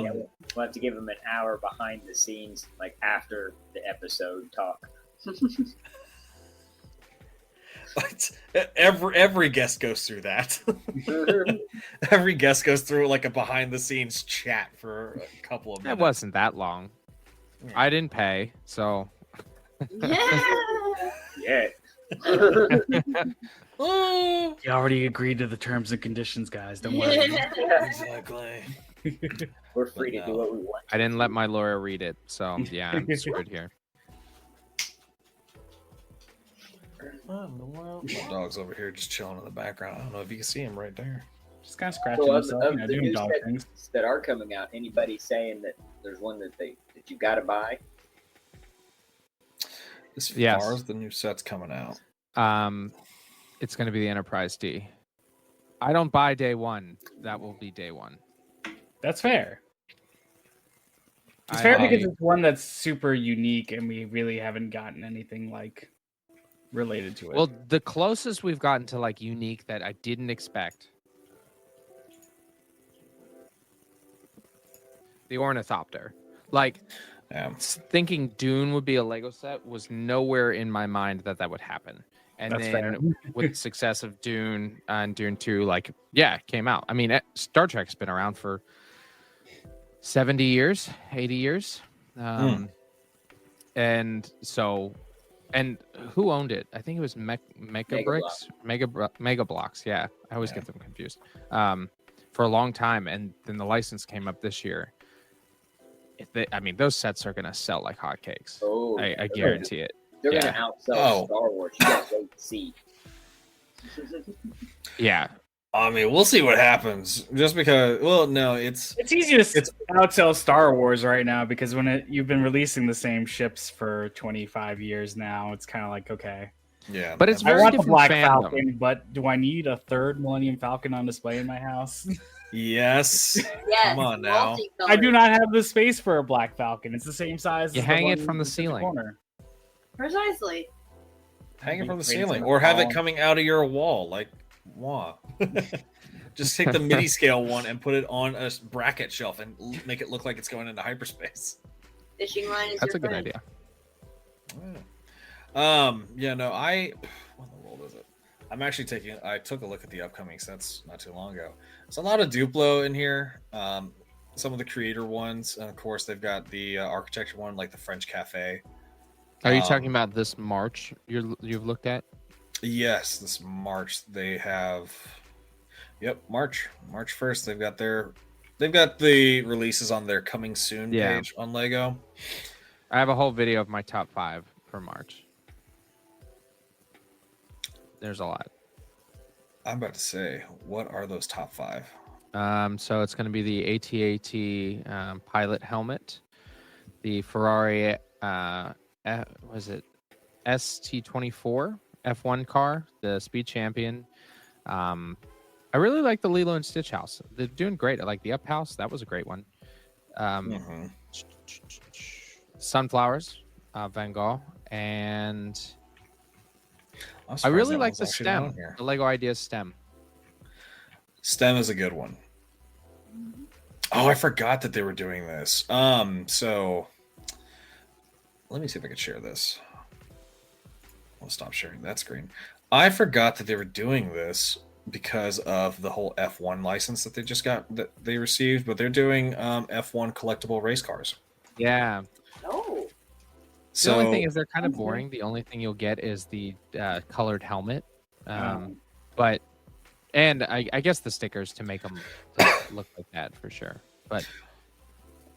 [SPEAKER 5] we'll have to give them an hour behind the scenes, like after the episode talk.
[SPEAKER 2] But every guest goes through that. Every guest goes through like a behind the scenes chat for a couple of
[SPEAKER 1] it
[SPEAKER 2] minutes.
[SPEAKER 1] wasn't that long. I didn't pay, so
[SPEAKER 5] Yeah.
[SPEAKER 2] Oh,
[SPEAKER 3] You already agreed to the terms and conditions, guys. Don't worry.
[SPEAKER 2] exactly.
[SPEAKER 5] We're free to do what we want.
[SPEAKER 1] I didn't let my lawyer read it. So yeah, I'm screwed here.
[SPEAKER 2] My dog's over here just chilling in the background. I don't know if you can see him right there.
[SPEAKER 3] Just kind of scratching
[SPEAKER 5] So of
[SPEAKER 3] himself,
[SPEAKER 5] the
[SPEAKER 3] doing
[SPEAKER 5] new
[SPEAKER 3] dog
[SPEAKER 5] sets
[SPEAKER 3] things.
[SPEAKER 5] that are coming out, anybody saying that there's one that you got to buy?
[SPEAKER 2] As
[SPEAKER 1] Yes.
[SPEAKER 2] far as the new set's coming out,
[SPEAKER 1] It's going to be the Enterprise D. I don't buy day one. That will be day one.
[SPEAKER 3] That's fair. It's
[SPEAKER 1] I-
[SPEAKER 3] fair
[SPEAKER 1] I-
[SPEAKER 3] because it's one that's super unique, and we really haven't gotten anything like related to it.
[SPEAKER 1] Well, the closest we've gotten to like unique that I didn't expect. The Ornithopter. Like
[SPEAKER 2] yeah.
[SPEAKER 1] thinking Dune would be a Lego set was nowhere in my mind that would happen. And
[SPEAKER 3] That's
[SPEAKER 1] then
[SPEAKER 3] fair.
[SPEAKER 1] with the success of Dune and Dune 2, like, yeah, it came out. I mean, Star Trek's been around for 70 years, 80 years. And so, and who owned it? I think it was Mega Bricks, Mega Blocks. Yeah, I always get them confused. For a long time, and then the license came up this year. I mean, those sets are gonna sell like hotcakes.
[SPEAKER 5] Oh,
[SPEAKER 1] I guarantee it.
[SPEAKER 5] they're
[SPEAKER 1] Yeah.
[SPEAKER 5] gonna outsell Star Wars. You guys wait to see.
[SPEAKER 1] Yeah.
[SPEAKER 2] I mean, we'll see what happens. Just because, well, no,
[SPEAKER 3] It's easy to outsell Star Wars right now because you've been releasing the same ships for 25 years now, it's kind of like, okay.
[SPEAKER 2] yeah.
[SPEAKER 1] But it's
[SPEAKER 3] I
[SPEAKER 1] very
[SPEAKER 3] want the
[SPEAKER 1] different
[SPEAKER 3] Black
[SPEAKER 1] fandom.
[SPEAKER 3] Falcon, but do I need a third Millennium Falcon on display in my house?
[SPEAKER 2] Yes.
[SPEAKER 4] Yes.
[SPEAKER 2] Come on now.
[SPEAKER 4] multicolored.
[SPEAKER 3] I do not have the space for a Black Falcon. It's the same size.
[SPEAKER 1] You
[SPEAKER 3] as
[SPEAKER 1] hang
[SPEAKER 3] the
[SPEAKER 1] it
[SPEAKER 3] one
[SPEAKER 1] from the
[SPEAKER 3] that's in
[SPEAKER 1] ceiling.
[SPEAKER 3] corner.
[SPEAKER 4] Precisely.
[SPEAKER 2] Hang it from the
[SPEAKER 3] Create
[SPEAKER 2] ceiling,
[SPEAKER 3] some
[SPEAKER 2] or have it
[SPEAKER 3] wall.
[SPEAKER 2] coming out of your wall, like wah. Just take the mini scale one and put it on a bracket shelf and make it look like it's going into hyperspace.
[SPEAKER 4] Fishing line is
[SPEAKER 1] That's
[SPEAKER 4] your
[SPEAKER 1] a good
[SPEAKER 4] friend.
[SPEAKER 1] idea.
[SPEAKER 2] Yeah, no, what in the world is it? I took a look at the upcoming sets not too long ago. There's a lot of Duplo in here. Some of the creator ones, and of course they've got the architecture one, like the French Cafe.
[SPEAKER 1] Are you talking about this March you've looked at?
[SPEAKER 2] Yes, this March they have. Yep, March 1st. They've got the releases on their coming soon page on Lego.
[SPEAKER 1] I have a whole video of my top 5 for March. There's a lot.
[SPEAKER 2] I'm about to say, what are those top 5?
[SPEAKER 1] So it's going to be the AT-AT pilot helmet, the Ferrari was it ST24 F1 car, the Speed Champion. I really like the Lilo and Stitch house. They're doing great. I like the Up house. That was a great one. Sunflowers, Van Gogh, and I really like the stem, the Lego Ideas stem.
[SPEAKER 2] Stem is a good one. Oh, I forgot that they were doing this. So let me see if I can share this. I'll stop sharing that screen. I forgot that they were doing this because of the whole F1 license that they received, but they're doing F1 collectible race cars.
[SPEAKER 1] Yeah.
[SPEAKER 4] Oh.
[SPEAKER 1] The only thing is they're kind of boring. The only thing you'll get is the colored helmet. But I guess the stickers to make them look like that for sure. But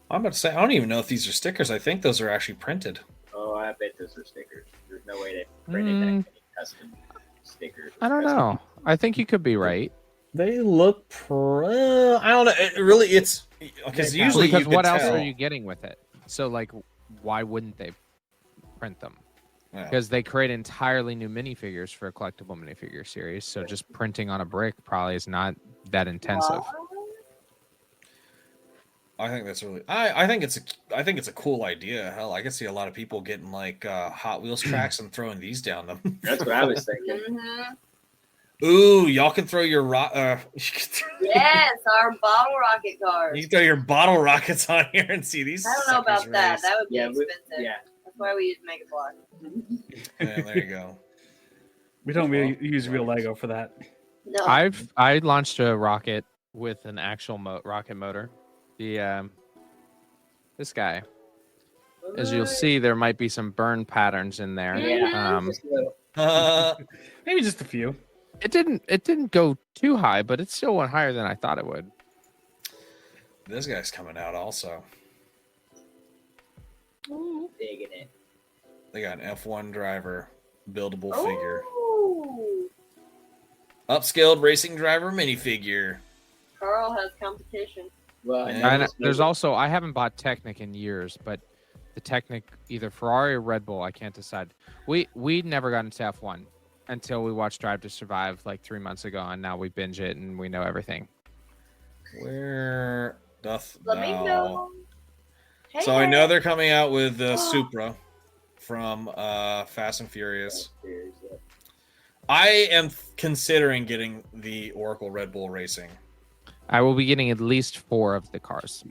[SPEAKER 2] I'm about to say, I don't even know if these are stickers. I think those are actually printed.
[SPEAKER 5] Oh, I bet those are stickers. There's no way they printed that many custom stickers.
[SPEAKER 1] I don't know. I think you could be right.
[SPEAKER 2] They look I don't know. It's because usually
[SPEAKER 1] because
[SPEAKER 2] you could
[SPEAKER 1] what else
[SPEAKER 2] tell.
[SPEAKER 1] are you getting with it? So like, why wouldn't they print them?
[SPEAKER 2] Yeah.
[SPEAKER 1] Because they create entirely new minifigures for a collectible minifigure series. So just printing on a brick probably is not that intensive.
[SPEAKER 2] I think that's really. I think it's a cool idea. Hell, I can see a lot of people getting like Hot Wheels tracks and throwing these down them.
[SPEAKER 5] That's what I was thinking.
[SPEAKER 4] Mm-hmm.
[SPEAKER 2] Ooh, y'all can throw your
[SPEAKER 4] Yes, our bottle rocket cars.
[SPEAKER 2] You can throw your bottle rockets on here and see these.
[SPEAKER 4] I don't know about
[SPEAKER 2] suckers
[SPEAKER 4] that.
[SPEAKER 2] race.
[SPEAKER 4] That would be
[SPEAKER 5] Yeah,
[SPEAKER 4] expensive.
[SPEAKER 5] yeah.
[SPEAKER 4] That's why we use Mega Block.
[SPEAKER 2] Yeah, there you go.
[SPEAKER 3] We don't really use real Lego for that.
[SPEAKER 4] No.
[SPEAKER 1] I launched a rocket with an actual rocket motor. The this guy, as you'll see, there might be some burn patterns in there.
[SPEAKER 4] Yeah.
[SPEAKER 3] Maybe just a few.
[SPEAKER 1] It didn't go too high, but it still went higher than I thought it would.
[SPEAKER 2] This guy's coming out also.
[SPEAKER 5] Digging it.
[SPEAKER 2] They got an F1 driver, buildable
[SPEAKER 4] Oh.
[SPEAKER 2] figure, upscaled racing driver minifigure.
[SPEAKER 4] Carl has competition.
[SPEAKER 5] Well,
[SPEAKER 2] Yeah.
[SPEAKER 5] and
[SPEAKER 1] And there's also, I haven't bought Technic in years, but the Technic, either Ferrari or Red Bull, I can't decide. We never got into F1 until we watched Drive to Survive like 3 months ago, and now we binge it and we know everything.
[SPEAKER 2] Where doth
[SPEAKER 4] Let me
[SPEAKER 2] thou?
[SPEAKER 4] know. Hey,
[SPEAKER 2] So I know they're coming out with Supra from Fast and Furious. I am considering getting the Oracle Red Bull Racing.
[SPEAKER 1] I will be getting at least 4 of the cars.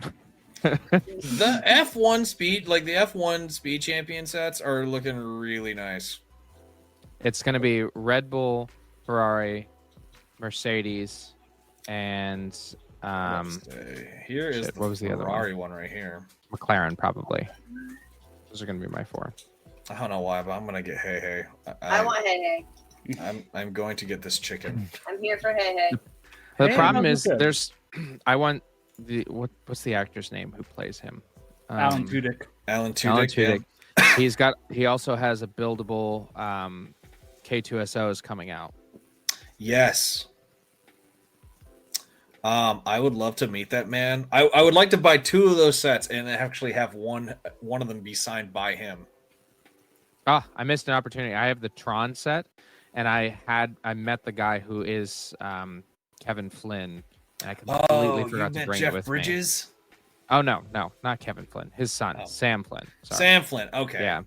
[SPEAKER 2] The F1 speed, like the F1 speed champion sets, are looking really nice.
[SPEAKER 1] It's going to be Red Bull, Ferrari, Mercedes, and
[SPEAKER 2] Let's see. Here is
[SPEAKER 1] shit,
[SPEAKER 2] the
[SPEAKER 1] what was the other
[SPEAKER 2] Ferrari one right here.
[SPEAKER 1] McLaren, probably. Those are going to be my 4.
[SPEAKER 2] I don't know why, but I'm gonna get Hey Hey.
[SPEAKER 4] I want Hey Hey.
[SPEAKER 2] I'm going to get this chicken.
[SPEAKER 4] I'm here for Hey Hey.
[SPEAKER 1] The
[SPEAKER 3] Hey,
[SPEAKER 1] problem
[SPEAKER 3] no,
[SPEAKER 1] is
[SPEAKER 3] good.
[SPEAKER 1] there's I want the what's the actor's name who plays him?
[SPEAKER 3] Alan Tudyk.
[SPEAKER 2] Alan Tudyk.
[SPEAKER 1] He also has a buildable K2SOs coming out.
[SPEAKER 2] Yes. I would love to meet that man. I would like to buy 2 of those sets and actually have one of them be signed by him.
[SPEAKER 1] Ah, I missed an opportunity. I have the Tron set, and I met the guy who is Kevin Flynn, and I completely forgot to bring
[SPEAKER 2] Jeff
[SPEAKER 1] it with
[SPEAKER 2] Bridges?
[SPEAKER 1] me. Oh no, not Kevin Flynn. His son, Sam Flynn. Sorry.
[SPEAKER 2] Sam Flynn. Okay.
[SPEAKER 1] Yeah.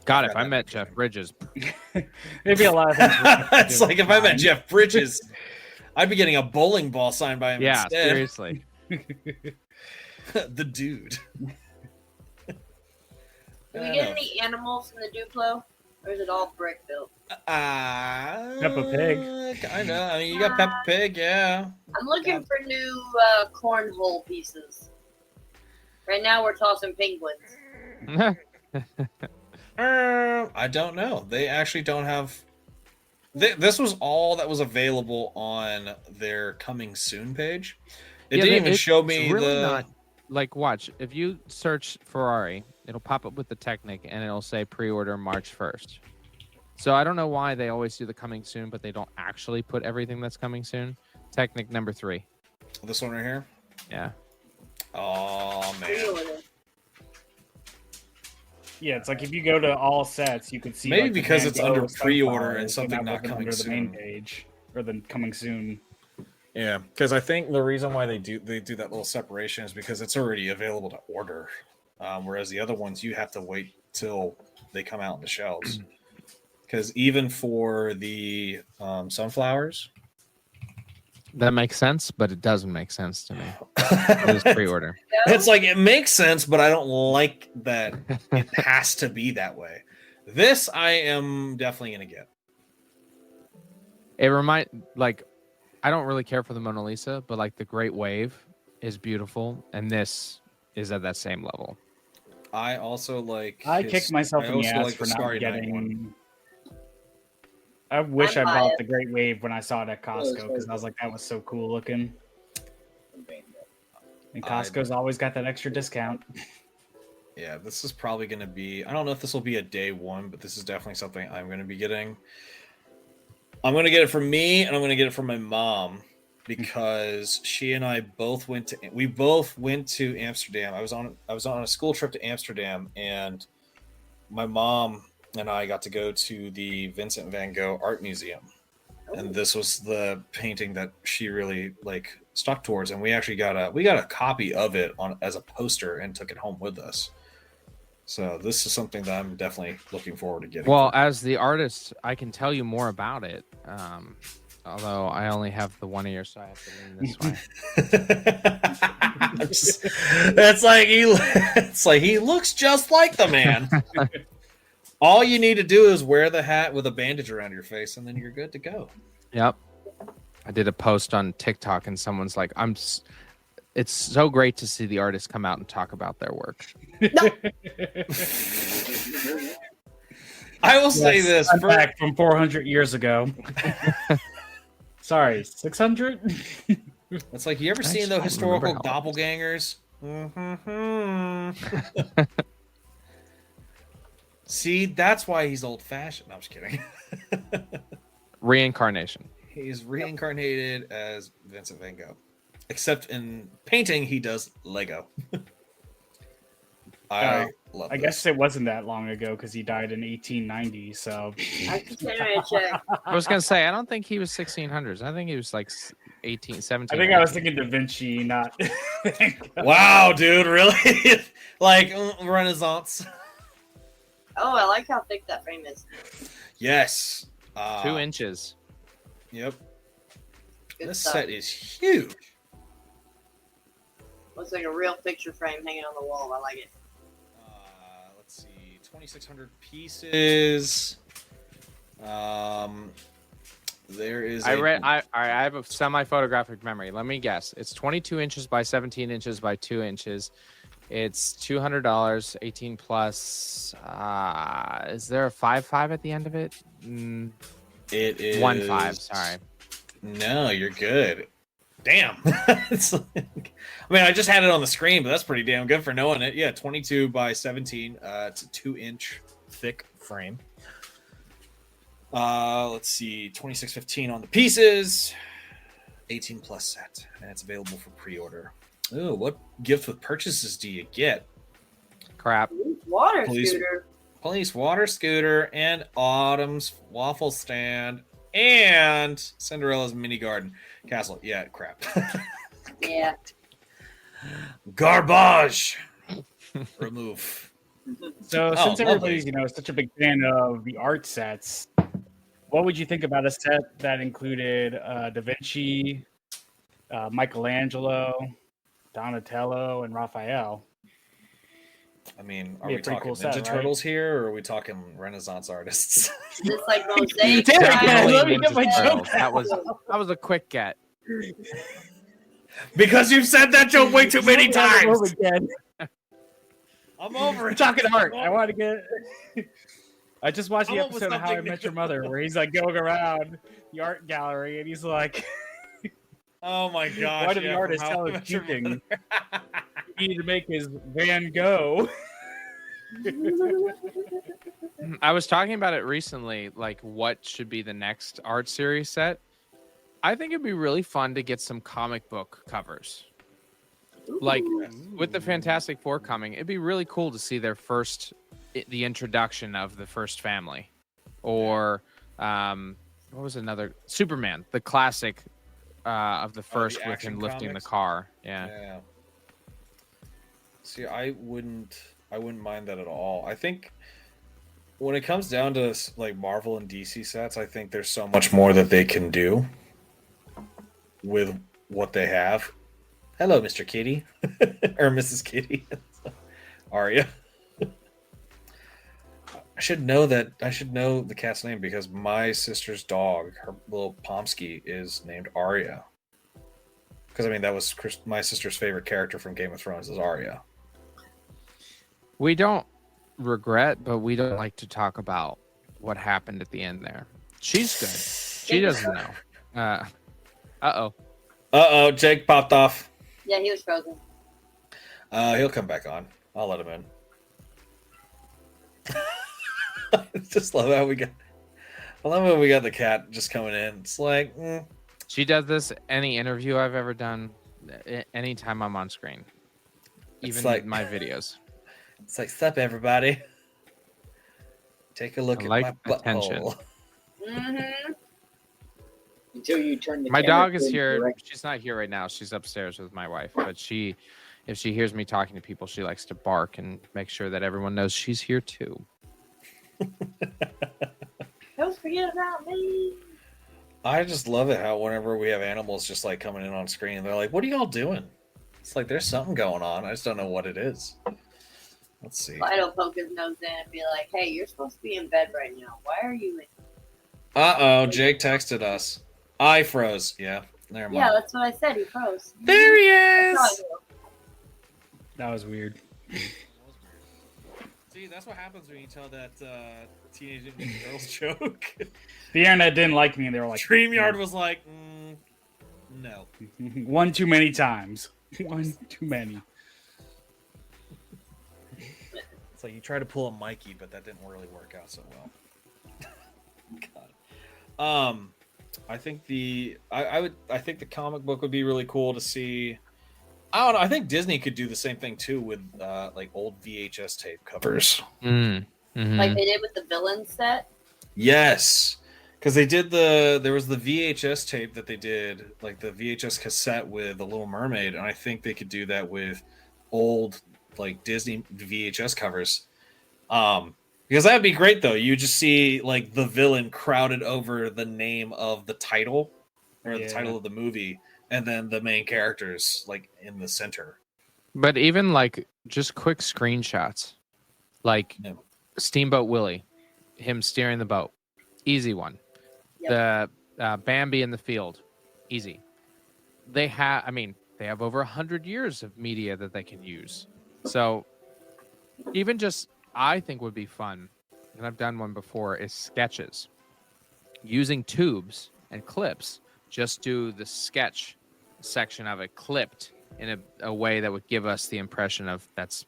[SPEAKER 1] God, if I met Jeff Bridges,
[SPEAKER 3] There'd be a lot of things.
[SPEAKER 2] It's like if I met Jeff Bridges, I'd be getting a bowling ball signed by him
[SPEAKER 1] yeah,
[SPEAKER 2] instead.
[SPEAKER 1] seriously.
[SPEAKER 2] The dude.
[SPEAKER 4] Do we get any animals in the Duplo? Or is it all brick built?
[SPEAKER 3] Peppa Pig.
[SPEAKER 2] I know. I mean, you got Peppa Pig, yeah.
[SPEAKER 4] I'm looking for new cornhole pieces. Right now we're tossing penguins.
[SPEAKER 2] I don't know. They actually don't have... This was all that was available on their coming soon page. It didn't even show me
[SPEAKER 1] really
[SPEAKER 2] the...
[SPEAKER 1] Not, like, watch. If you search Ferrari, it'll pop up with the Technic, and it'll say pre-order March 1st. So I don't know why they always do the coming soon, but they don't actually put everything that's coming soon. Technic number 3.
[SPEAKER 2] This one right here?
[SPEAKER 1] Yeah.
[SPEAKER 2] Oh, man.
[SPEAKER 3] Yeah, it's like if you go to all sets, you can see
[SPEAKER 2] maybe
[SPEAKER 3] like,
[SPEAKER 2] because it's under pre-order
[SPEAKER 3] Sunflower,
[SPEAKER 2] and something not coming
[SPEAKER 3] under
[SPEAKER 2] soon.
[SPEAKER 3] the main page or the coming soon.
[SPEAKER 2] Yeah, because I think the reason why they do that little separation is because it's already available to order, whereas the other ones you have to wait till they come out in the shelves. Because even for the sunflowers,
[SPEAKER 1] That makes sense, but it doesn't make sense to me. It is pre-order.
[SPEAKER 2] it's like it makes sense, but I don't like that it has to be that way. This I am definitely gonna get.
[SPEAKER 1] It I don't really care for the Mona Lisa, but like the Great Wave is beautiful, and this is at that same level.
[SPEAKER 2] I also like.
[SPEAKER 3] I kicked myself in the ass for not getting. I wish I bought the Great Wave when I saw it at Costco because I was like, that was so cool looking. And Costco's always got that extra discount.
[SPEAKER 2] Yeah, this is probably going to be... I don't know if this will be a day one, but this is definitely something I'm going to be getting. I'm going to get it from me, and I'm going to get it from my mom because she and I both went to Amsterdam. I was on a school trip to Amsterdam, and my mom and I got to go to the Vincent van Gogh Art Museum. And this was the painting that she really stuck towards, and we actually got a copy of it as a poster and took it home with us. So this is something that I'm definitely looking forward to getting.
[SPEAKER 1] Well, as the artist, I can tell you more about it. Although I only have the one ear, so I have to lean this way.
[SPEAKER 2] It's like he looks just like the man. All you need to do is wear the hat with a bandage around your face, and then you're good to go.
[SPEAKER 1] Yep. I did a post on TikTok, and someone's like, it's so great to see the artists come out and talk about their work.
[SPEAKER 2] I will say this.
[SPEAKER 3] Back from 400 years ago. Sorry, 600?
[SPEAKER 2] It's like, you ever seen the historical doppelgangers? Mm-hmm. See, that's why he's old-fashioned. No, I'm just kidding.
[SPEAKER 1] Reincarnation.
[SPEAKER 2] He's reincarnated as Vincent van Gogh. Except in painting, he does Lego. I love this.
[SPEAKER 3] I guess it wasn't that long ago because he died in 1890, so...
[SPEAKER 1] I was going to say, I don't think he was 1600s. I think he was like 17.
[SPEAKER 3] I think I was thinking Da Vinci, not...
[SPEAKER 2] Wow, dude, really? Renaissance.
[SPEAKER 4] Oh, I like how thick that frame is.
[SPEAKER 2] Yes.
[SPEAKER 1] 2 inches.
[SPEAKER 2] Yep.
[SPEAKER 4] Good
[SPEAKER 2] This
[SPEAKER 4] stuff.
[SPEAKER 2] set is huge.
[SPEAKER 4] Looks like a real picture frame hanging on the wall. I like it.
[SPEAKER 2] Let's see, 2,600 pieces. There is.
[SPEAKER 1] I have a semi-photographic memory. Let me guess. It's 22 inches by 17 inches by 2 inches. It's $200, 18 plus. Is there a 5.5 at the end of it?
[SPEAKER 2] It is
[SPEAKER 1] 1.5. Sorry.
[SPEAKER 2] No, you're good. Damn. It's like, I mean, I just had it on the screen, but that's pretty damn good for knowing it. Yeah, 22 by 17. It's a 2-inch thick frame. Let's see, 26.15 on the pieces. 18 plus set, and it's available for pre-order. Ooh, what gift with purchases do you get?
[SPEAKER 1] Crap.
[SPEAKER 4] Water
[SPEAKER 2] Police-
[SPEAKER 4] scooter.
[SPEAKER 2] Police water scooter and Autumn's waffle stand and Cinderella's mini garden castle. Yeah, crap.
[SPEAKER 4] Yeah.
[SPEAKER 2] Garbage. Remove.
[SPEAKER 3] So
[SPEAKER 2] Oh,
[SPEAKER 3] since everybody's
[SPEAKER 2] lovely.
[SPEAKER 3] such a big fan of the art sets, what would you think about a set that included Da Vinci, Michelangelo, Donatello, and Raphael?
[SPEAKER 2] I mean, are
[SPEAKER 3] Be a
[SPEAKER 2] we
[SPEAKER 3] pretty
[SPEAKER 2] talking
[SPEAKER 3] cool
[SPEAKER 2] Ninja
[SPEAKER 3] set, right?
[SPEAKER 2] Turtles here, or are we talking Renaissance artists?
[SPEAKER 4] Just like mosaic.
[SPEAKER 3] Damn it,
[SPEAKER 4] tiles.
[SPEAKER 3] guys, let me
[SPEAKER 1] Ninja
[SPEAKER 3] get my
[SPEAKER 1] Turtles.
[SPEAKER 3] joke
[SPEAKER 1] That was a quick get.
[SPEAKER 2] Because you've said that joke way too many times.
[SPEAKER 3] Again.
[SPEAKER 2] I'm over
[SPEAKER 3] We're
[SPEAKER 2] it.
[SPEAKER 3] talking art. I want to get. I just watched the
[SPEAKER 2] I'm over
[SPEAKER 3] episode of How I
[SPEAKER 2] something
[SPEAKER 3] Met
[SPEAKER 2] new.
[SPEAKER 3] Your Mother where he's like going around the art gallery and he's like,
[SPEAKER 2] Oh my gosh!
[SPEAKER 3] why did the
[SPEAKER 2] yeah,
[SPEAKER 3] artist
[SPEAKER 2] from How
[SPEAKER 3] tell
[SPEAKER 2] I
[SPEAKER 3] his
[SPEAKER 2] Met Your
[SPEAKER 3] keeping?
[SPEAKER 2] Mother.
[SPEAKER 3] He needed to make his Van Gogh.
[SPEAKER 1] I was talking about it recently, like what should be the next art series set. I think it'd be really fun to get some comic book covers. Like with the Fantastic Four coming, it'd be really cool to see their the introduction of the first family. Or what was another? Superman, the classic of the first with
[SPEAKER 2] Action
[SPEAKER 1] him lifting
[SPEAKER 2] Comics?
[SPEAKER 1] the car. Yeah.
[SPEAKER 2] Yeah. See, I wouldn't mind that at all. I think when it comes down to like Marvel and DC sets, I think there's so much more that they can do with what they have. Hello, Mr. Kitty or Mrs. Kitty, Arya. I should know the cat's name because my sister's dog, her little Pomsky, is named Arya. Because I mean, that was my sister's favorite character from Game of Thrones is Arya.
[SPEAKER 1] We don't regret, but we don't like to talk about what happened at the end there. She's good. She doesn't know. Uh-oh.
[SPEAKER 2] Jake popped off.
[SPEAKER 4] Yeah, he was frozen.
[SPEAKER 2] He'll come back on. I'll let him in. Just love how we got. I love how we got the cat just coming in. It's like,
[SPEAKER 1] She does this any interview I've ever done, anytime I'm on screen, even
[SPEAKER 2] like-
[SPEAKER 1] my videos.
[SPEAKER 2] it's like, sup everybody. Take a look
[SPEAKER 1] I
[SPEAKER 2] at
[SPEAKER 1] like
[SPEAKER 2] my
[SPEAKER 1] attention.
[SPEAKER 2] butthole.
[SPEAKER 4] Mm-hmm.
[SPEAKER 5] Until you turn the
[SPEAKER 1] My
[SPEAKER 5] camera
[SPEAKER 1] dog is
[SPEAKER 5] in
[SPEAKER 1] here.
[SPEAKER 5] direct-
[SPEAKER 1] She's not here right now. She's upstairs with my wife. But if she hears me talking to people, she likes to bark and make sure that everyone knows she's here too.
[SPEAKER 4] Don't forget about me.
[SPEAKER 2] I just love it how whenever we have animals just like coming in on screen, they're like, "What are y'all doing?" It's like there's something going on. I just don't know what it is. Let's see.
[SPEAKER 4] Fido poke his nose in and be like, "Hey, you're supposed to be in bed right now. Why are you in?"
[SPEAKER 2] Jake texted us. I froze. Yeah, never mind.
[SPEAKER 4] Yeah, that's what I said. He froze.
[SPEAKER 2] There he
[SPEAKER 4] I saw
[SPEAKER 2] is.
[SPEAKER 4] you.
[SPEAKER 3] That was weird.
[SPEAKER 2] See, that's what happens when you tell that Teenage Mutant Ninja Turtles joke.
[SPEAKER 3] The internet didn't like me and they were like,
[SPEAKER 2] StreamYard was like, no.
[SPEAKER 3] one too many times. One too many.
[SPEAKER 2] It's like you try to pull a Mikey, but that didn't really work out so well. God. I think I think the comic book would be really cool to see. I don't know. I think Disney could do the same thing too with like old VHS tape covers.
[SPEAKER 1] Mhm.
[SPEAKER 4] Like they did with the villain set.
[SPEAKER 2] Yes, because there was the VHS tape that they did, like the VHS cassette with the Little Mermaid, and I think they could do that with old like Disney VHS covers. Because that'd be great though. You just see like the villain crowded over the name of the title or the title of the movie, and then the main characters like in the center.
[SPEAKER 1] But even like just quick screenshots, like
[SPEAKER 2] Yeah.
[SPEAKER 1] Steamboat Willie, him steering the boat, easy one.
[SPEAKER 4] Yep.
[SPEAKER 1] The Bambi in the field, easy. They have over 100 years of media that they can use. So even just, I think would be fun, and I've done one before, is sketches. Using tubes and clips, just do the sketch section of it clipped in a way that would give us the impression of that's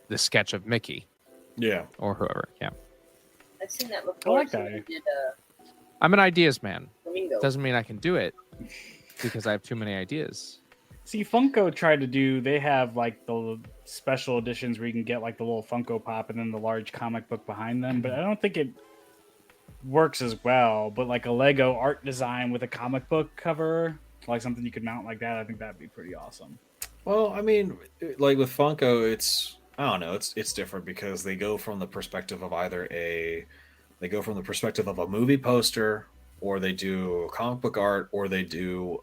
[SPEAKER 1] the sketch of Mickey.
[SPEAKER 2] Yeah.
[SPEAKER 1] Or whoever. Yeah.
[SPEAKER 4] I've seen that before.
[SPEAKER 3] I like that.
[SPEAKER 4] Someone did
[SPEAKER 1] I'm an ideas man.
[SPEAKER 4] flamingo.
[SPEAKER 1] Doesn't mean I can do it because I have too many ideas.
[SPEAKER 3] See, Funko tried to do. They have like the special editions where you can get like the little Funko Pop and then the large comic book behind them, but I don't think it works as well. But like a Lego art design with a comic book cover, like something you could mount like that, I think that'd be pretty awesome.
[SPEAKER 2] Well, I mean, like with Funko, I don't know, it's different because they go from the perspective of a movie poster, or they do comic book art, or they did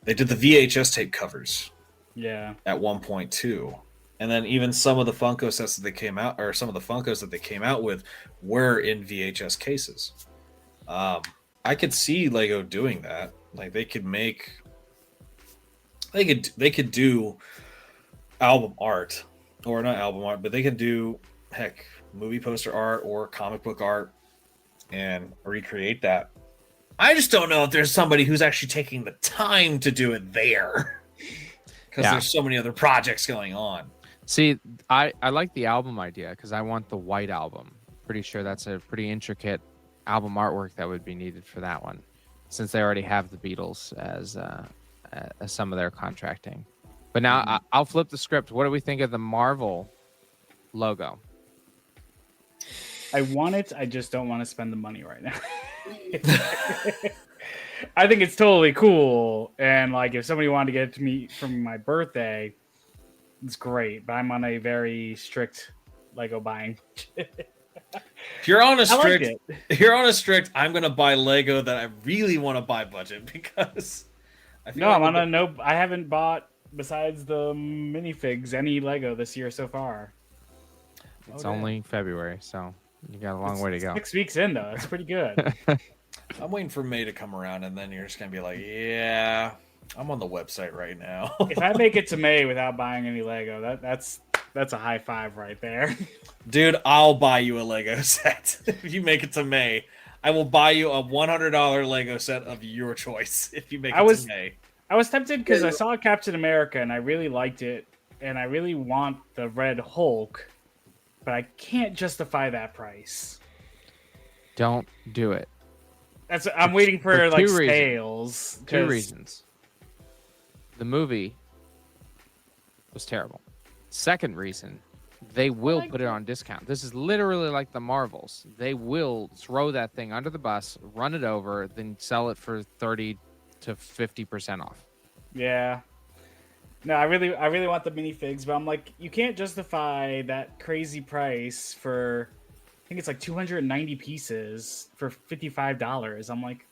[SPEAKER 2] the VHS tape covers.
[SPEAKER 3] Yeah.
[SPEAKER 2] At one point too. And then even some of the Funko sets that they came out, or some of the Funkos that they came out with, were in VHS cases. I could see Lego doing that. Like they could do album art, or not album art, but they could do movie poster art or comic book art and recreate that. I just don't know if there's somebody who's actually taking the time to do it there, because there's so many other projects going on.
[SPEAKER 1] See, I like the album idea because I want the white album. Pretty sure that's a pretty intricate album artwork that would be needed for that one, since they already have the Beatles as some of their contracting. But now I'll flip the script. What do we think of the Marvel logo?
[SPEAKER 3] I want it. I just don't want to spend the money right now. I think it's totally cool, and like if somebody wanted to get it to me for my birthday, it's great. But I'm on a very strict Lego buying.
[SPEAKER 2] If you're on a strict, I'm gonna buy Lego that I really want to buy budget, because
[SPEAKER 3] I'm on a no. I haven't bought, besides the minifigs, any Lego this year so far.
[SPEAKER 1] It's only February, so you got a long way to go.
[SPEAKER 3] 6 weeks in though, it's pretty good.
[SPEAKER 2] I'm waiting for May to come around, and then you're just gonna be like, yeah, I'm on the website right now.
[SPEAKER 3] If I make it to May without buying any Lego, that's a high five right there.
[SPEAKER 2] Dude, I'll buy you a Lego set. If you make it to May, I will buy you a $100 Lego set of your choice if you make it to May.
[SPEAKER 3] I was tempted because I saw Captain America and I really liked it, and I really want the Red Hulk, but I can't justify that price.
[SPEAKER 1] Don't do it.
[SPEAKER 3] I'm waiting for like
[SPEAKER 1] two
[SPEAKER 3] sales.
[SPEAKER 1] Two reasons. The movie was terrible. Second reason, they will put it on discount. This is literally like the Marvels. They will throw that thing under the bus, run it over, then sell it for 30 to 50% off.
[SPEAKER 3] Yeah. No, I really want the minifigs, but I'm like, you can't justify that crazy price for, I think it's like 290 pieces for $55. I'm like,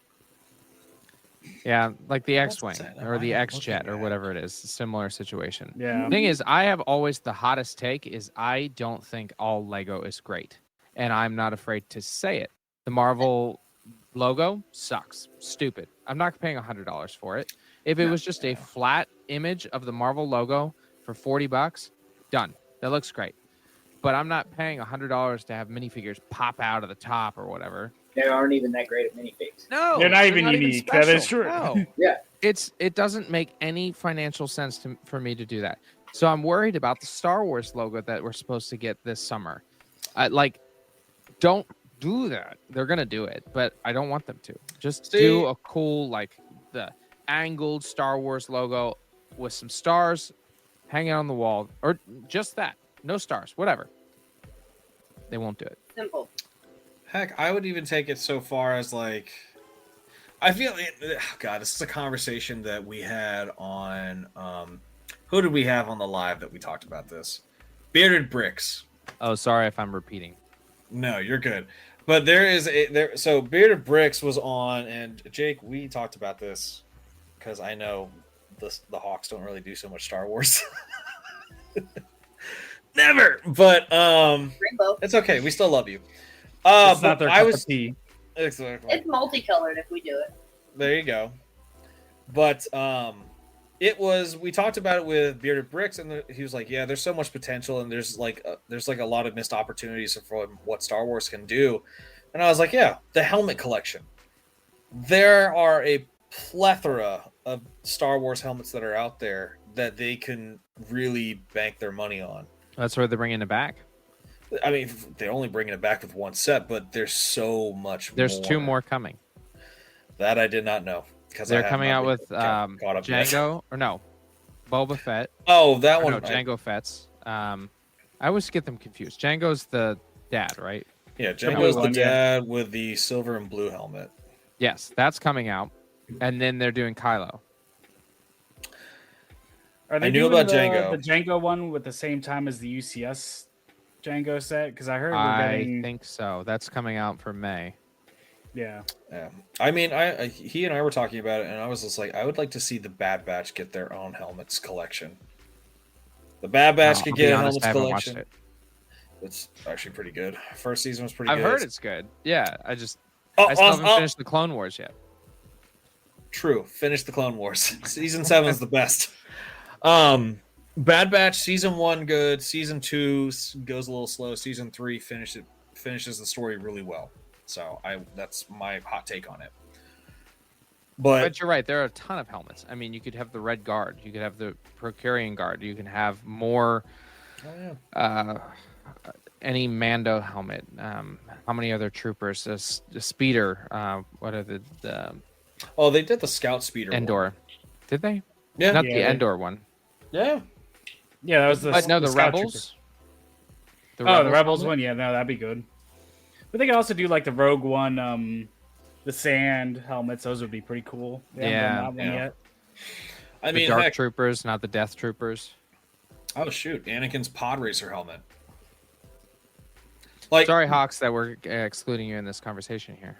[SPEAKER 1] yeah, like the X-Wing or the X-Jet or whatever it is. Similar situation.
[SPEAKER 3] Yeah.
[SPEAKER 1] The thing is, I have always the hottest take is I don't think all Lego is great. And I'm not afraid to say it. The Marvel logo sucks. Stupid. I'm not paying $100 for it. If it was just a flat image of the Marvel logo for $40, done. That looks great. But I'm not paying $100 to have minifigures pop out of the top or whatever.
[SPEAKER 5] They aren't even that great at minifigs.
[SPEAKER 1] No,
[SPEAKER 3] they're not even unique. That is true.
[SPEAKER 1] No.
[SPEAKER 5] Yeah.
[SPEAKER 1] It doesn't make any financial sense for me to do that. So I'm worried about the Star Wars logo that we're supposed to get this summer. Don't do that. They're gonna do it, but I don't want them to. Just do a cool, like the angled Star Wars logo with some stars hanging on the wall, or just that. No stars, whatever. They won't do it.
[SPEAKER 4] Simple.
[SPEAKER 2] Heck, I would even take it so far as like, I feel, God, this is a conversation that we had on, who did we have on the live that we talked about this? Bearded Bricks.
[SPEAKER 1] Oh, sorry if I'm repeating.
[SPEAKER 2] No, you're good. But so Bearded Bricks was on, and Jake, we talked about this because I know the Hawks don't really do so much Star Wars. Never, but
[SPEAKER 4] Rainbow.
[SPEAKER 2] it's okay. We still love you.
[SPEAKER 3] It's not their cup of tea.
[SPEAKER 2] Exactly.
[SPEAKER 4] It's multicolored if we do it.
[SPEAKER 2] There you go. But we talked about it with Bearded Bricks, and he was like, "Yeah, there's so much potential, and there's like a lot of missed opportunities for what Star Wars can do." And I was like, "Yeah, the helmet collection. There are a plethora of Star Wars helmets that are out there that they can really bank their money on.
[SPEAKER 1] That's where they're bringing it back.
[SPEAKER 2] I mean, they're only bringing it back with one set, but there's so much
[SPEAKER 1] There's
[SPEAKER 2] more.
[SPEAKER 1] 2 more coming.
[SPEAKER 2] That I did not know.
[SPEAKER 1] They're coming out with
[SPEAKER 2] caught up yet.
[SPEAKER 1] Django, or no, Boba Fett.
[SPEAKER 2] Oh, that
[SPEAKER 1] Or
[SPEAKER 2] one.
[SPEAKER 1] no, Django Fett's. I always get them confused. Django's the dad, right?
[SPEAKER 2] Yeah,
[SPEAKER 3] The
[SPEAKER 2] Django's
[SPEAKER 3] blue
[SPEAKER 2] the
[SPEAKER 3] one, yeah.
[SPEAKER 2] dad with the silver and blue helmet.
[SPEAKER 1] Yes, that's coming out. And then they're doing Kylo.
[SPEAKER 3] Are they
[SPEAKER 2] I knew
[SPEAKER 3] doing
[SPEAKER 2] about Django.
[SPEAKER 3] the Django one with the same time as the UCS Django set? Because I heard we're
[SPEAKER 1] I
[SPEAKER 3] getting.
[SPEAKER 1] think so. That's coming out for May.
[SPEAKER 3] Yeah.
[SPEAKER 2] Yeah, I mean, he and I were talking about it, and I was just like, I would like to see the Bad Batch get their own helmets collection. The Bad Batch
[SPEAKER 1] I'll
[SPEAKER 2] could
[SPEAKER 1] be
[SPEAKER 2] get a
[SPEAKER 1] honest,
[SPEAKER 2] helmets
[SPEAKER 1] I haven't watched
[SPEAKER 2] collection.
[SPEAKER 1] it.
[SPEAKER 2] It's actually pretty good. First season was pretty
[SPEAKER 1] I've
[SPEAKER 2] good.
[SPEAKER 1] heard it's good. Yeah, I still
[SPEAKER 2] Oh,
[SPEAKER 1] haven't finished the Clone Wars yet.
[SPEAKER 2] True. Finish the Clone Wars. Season 7 is the best. Bad Batch season 1 good. Season 2 goes a little slow. Season 3 finishes the story really well. So that's my hot take on it.
[SPEAKER 1] But you're right. There are a ton of helmets. I mean, you could have the Red Guard. You could have the Procurian Guard. You can have more. Any Mando helmet. How many other troopers? The speeder. What are the
[SPEAKER 2] Oh, they did the Scout Speeder
[SPEAKER 1] Endor?
[SPEAKER 2] one.
[SPEAKER 1] Did they?
[SPEAKER 2] Yeah.
[SPEAKER 1] Not
[SPEAKER 3] Yeah,
[SPEAKER 1] the
[SPEAKER 3] they-
[SPEAKER 1] Endor one.
[SPEAKER 2] Yeah.
[SPEAKER 3] Yeah, that was the.
[SPEAKER 1] But no, the
[SPEAKER 3] Scout
[SPEAKER 1] Rebels.
[SPEAKER 3] The Rebels
[SPEAKER 1] helmet?
[SPEAKER 3] one. Yeah, no, that'd be good. But they could also do like the Rogue One, the sand helmets. Those would be pretty cool. They haven't done that one
[SPEAKER 2] Yeah.
[SPEAKER 3] yet.
[SPEAKER 2] I
[SPEAKER 1] The
[SPEAKER 2] mean,
[SPEAKER 1] Dark
[SPEAKER 2] heck,
[SPEAKER 1] Troopers, not the Death Troopers.
[SPEAKER 2] oh shoot, Anakin's pod racer helmet. Like,
[SPEAKER 1] Sorry, Hawks, that we're excluding you in this conversation here.